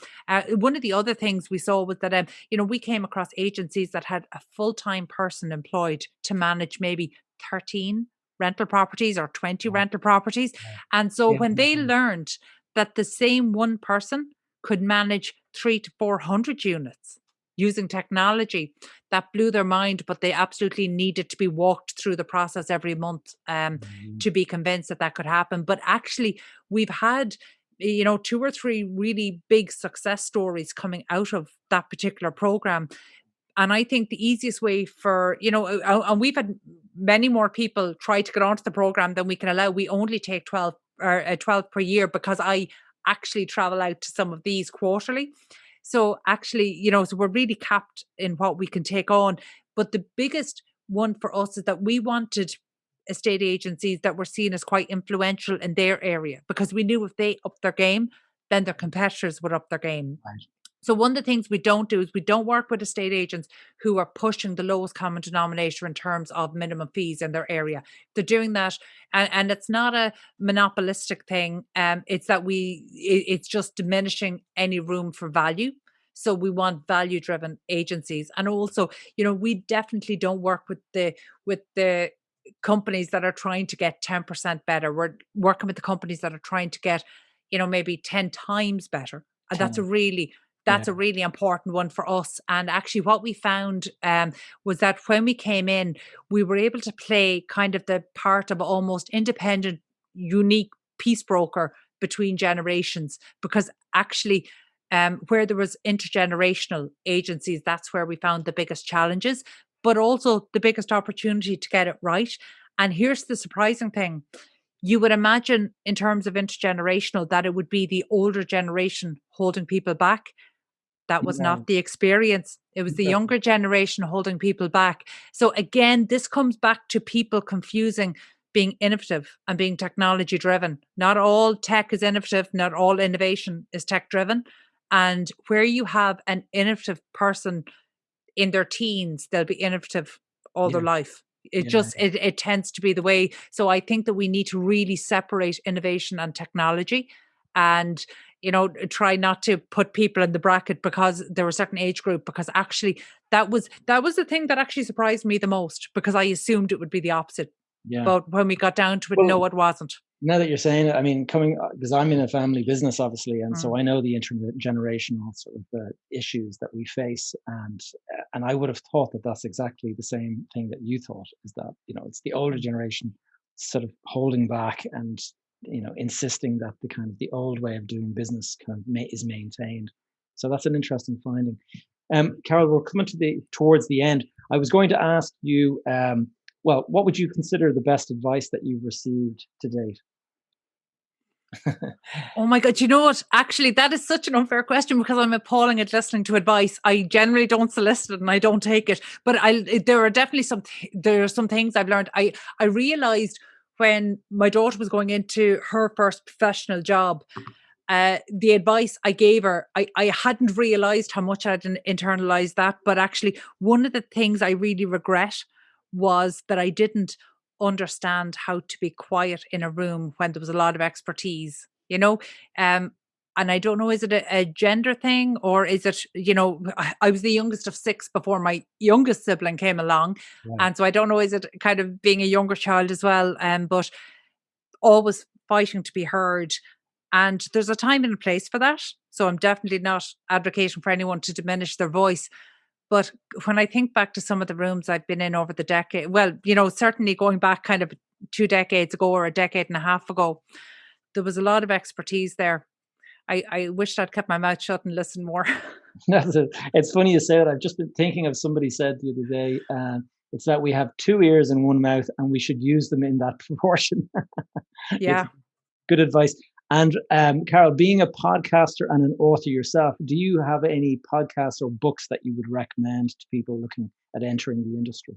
One of the other things we saw was that we came across agencies that had a full-time person employed to manage maybe 13 rental properties or 20 rental properties. And so when they learned that the same one person could manage 300 to 400 units using technology, that blew their mind. But they absolutely needed to be walked through the process every month to be convinced that could happen. But actually we've had 2 or 3 really big success stories coming out of that particular program. And I think the easiest way for, and we've had many more people try to get onto the program than we can allow. We only take 12 per year, because I actually travel out to some of these quarterly. So actually, so we're really capped in what we can take on. But the biggest one for us is that we wanted estate agencies that were seen as quite influential in their area, because we knew if they upped their game, then their competitors would up their game. So one of the things we don't do is we don't work with estate agents who are pushing the lowest common denominator in terms of minimum fees in their area. They're doing that, and it's not a monopolistic thing. It's that it's just diminishing any room for value. So we want value-driven agencies. And also, we definitely don't work with the companies that are trying to get 10% better. We're working with the companies that are trying to get, maybe 10 times better. And that's a really important one for us. And actually what we found was that when we came in, we were able to play kind of the part of almost independent, unique peace broker between generations, because actually where there was intergenerational agencies, that's where we found the biggest challenges, but also the biggest opportunity to get it right. And here's the surprising thing. You would imagine in terms of intergenerational that it would be the older generation holding people back. That was not the experience. It was the younger generation holding people back. So again, this comes back to people confusing being innovative and being technology driven. Not all tech is innovative, not all innovation is tech driven. And where you have an innovative person in their teens, they'll be innovative all their life. It tends to be the way. So I think that we need to really separate innovation and technology, and try not to put people in the bracket because they're a certain age group, because actually that was the thing that actually surprised me the most, because I assumed it would be the opposite. But when we got down to it, no, it wasn't. Now that you're saying it, I mean, because I'm in a family business, obviously, and so I know the intergenerational sort of issues that we face, and I would have thought that that's exactly the same thing that you thought, is that it's the older generation sort of holding back and insisting that the old way of doing business is maintained. So that's an interesting finding. Carol, we're coming towards the end. I was going to ask you, well, what would you consider the best advice that you've received to date? Oh my God. You know what? Actually, that is such an unfair question, because I'm appalling at listening to advice. I generally don't solicit it and I don't take it. But there are definitely some things I've learned. I realized when my daughter was going into her first professional job, the advice I gave her, I hadn't realized how much I'd internalized that. But actually, one of the things I really regret was that I didn't understand how to be quiet in a room when there was a lot of expertise, and I don't know, is it a gender thing, or is it, I was the youngest of 6 before my youngest sibling came along. And so I don't know, is it kind of being a younger child as well, but always fighting to be heard. And there's a time and a place for that. So I'm definitely not advocating for anyone to diminish their voice. But when I think back to some of the rooms I've been in over the decade, well, certainly going back kind of 2 decades ago or a decade and a half ago, there was a lot of expertise there. I wished I'd kept my mouth shut and listened more. It's funny you say that. I've just been thinking of somebody said the other day, it's that we have 2 ears and 1 mouth and we should use them in that proportion. Yeah. Good advice. And Carol, being a podcaster and an author yourself, do you have any podcasts or books that you would recommend to people looking at entering the industry?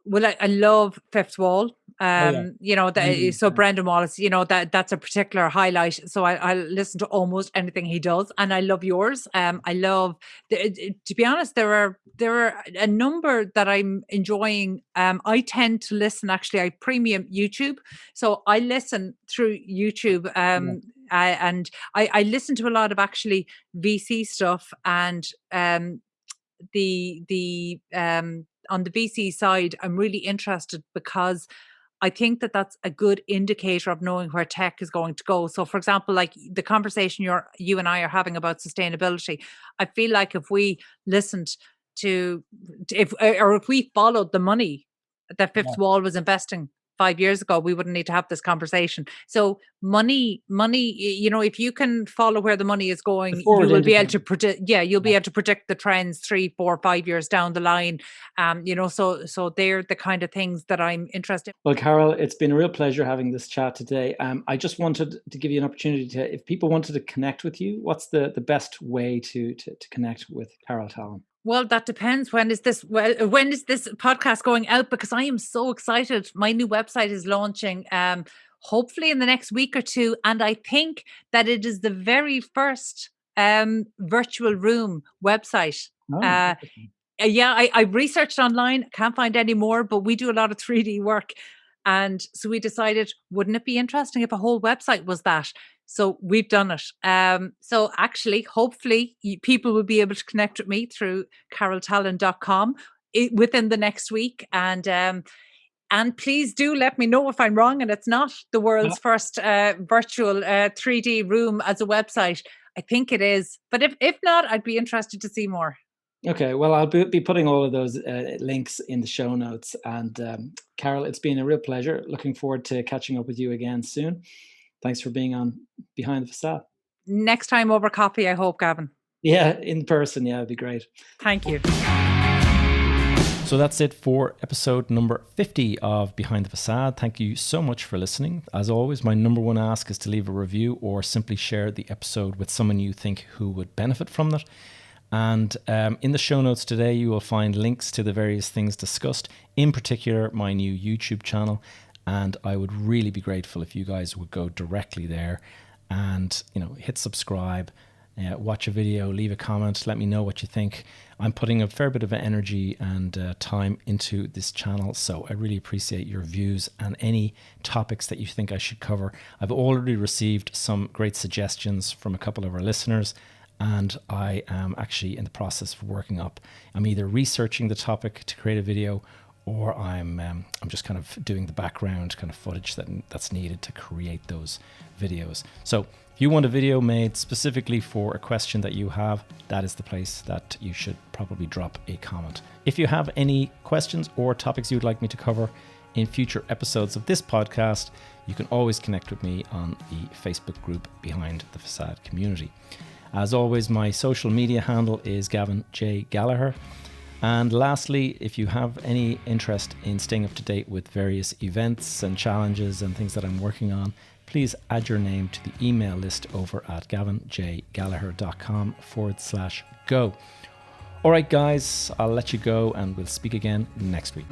Well, I love Fifth Wall. Mm-hmm. So Brendan Wallace, that's a particular highlight. So I listen to almost anything he does, and I love yours. I love, to be honest, there are a number that I'm enjoying. I tend to listen. Actually, I premium YouTube, so I listen through YouTube. And I listen to a lot of actually VC stuff, and the on the VC side, I'm really interested because I think that that's a good indicator of knowing where tech is going to go. So, for example, like the conversation you and I are having about sustainability, I feel like if we listened to, if we followed the money that Fifth Wall was investing 5 years ago, we wouldn't need to have this conversation. So money, if you can follow where the money is going, you will be able to predict. Yeah, you'll be able to predict the trends 3, 4, 5 years down the line. So they're the kind of things that I'm interested in. Well, Carol, it's been a real pleasure having this chat today. I just wanted to give you an opportunity to, if people wanted to connect with you, what's the best way to connect with Carol Tallon? Well, that depends. When is this podcast going out? Because I am so excited. My new website is launching hopefully in the next week or 2. And I think that it is the very first virtual room website. I researched online, can't find any more, but we do a lot of 3D work. And so we decided, wouldn't it be interesting if a whole website was that? So we've done it. So actually, hopefully, people will be able to connect with me through caroltallon.com within the next week. And please do let me know if I'm wrong and it's not the world's first virtual 3D room as a website. I think it is. But if not, I'd be interested to see more. Okay, well, I'll be putting all of those links in the show notes. And Carol, it's been a real pleasure. Looking forward to catching up with you again soon. Thanks for being on Behind the Facade. Next time over coffee, I hope, Gavin. Yeah, in person. Yeah, it'd be great. Thank you. So that's it for episode number 50 of Behind the Facade. Thank you so much for listening. As always, my number one ask is to leave a review or simply share the episode with someone you think who would benefit from it. And in the show notes today, you will find links to the various things discussed, in particular my new YouTube channel And I would really be grateful if you guys would go directly there and, hit subscribe, watch a video, leave a comment, let me know what you think. I'm putting a fair bit of energy and time into this channel, so I really appreciate your views and any topics that you think I should cover. I've already received some great suggestions from a couple of our listeners, and I am actually in the process of working up. I'm either researching the topic to create a video, or I'm just kind of doing the background kind of footage that's needed to create those videos. So if you want a video made specifically for a question that you have, that is the place that you should probably drop a comment. If you have any questions or topics you would like me to cover in future episodes of this podcast, you can always connect with me on the Facebook group Behind the Facade Community. As always, my social media handle is Gavin J. Gallagher. And lastly, if you have any interest in staying up to date with various events and challenges and things that I'm working on, please add your name to the email list over at gavinjgallagher.com/go. All right, guys, I'll let you go and we'll speak again next week.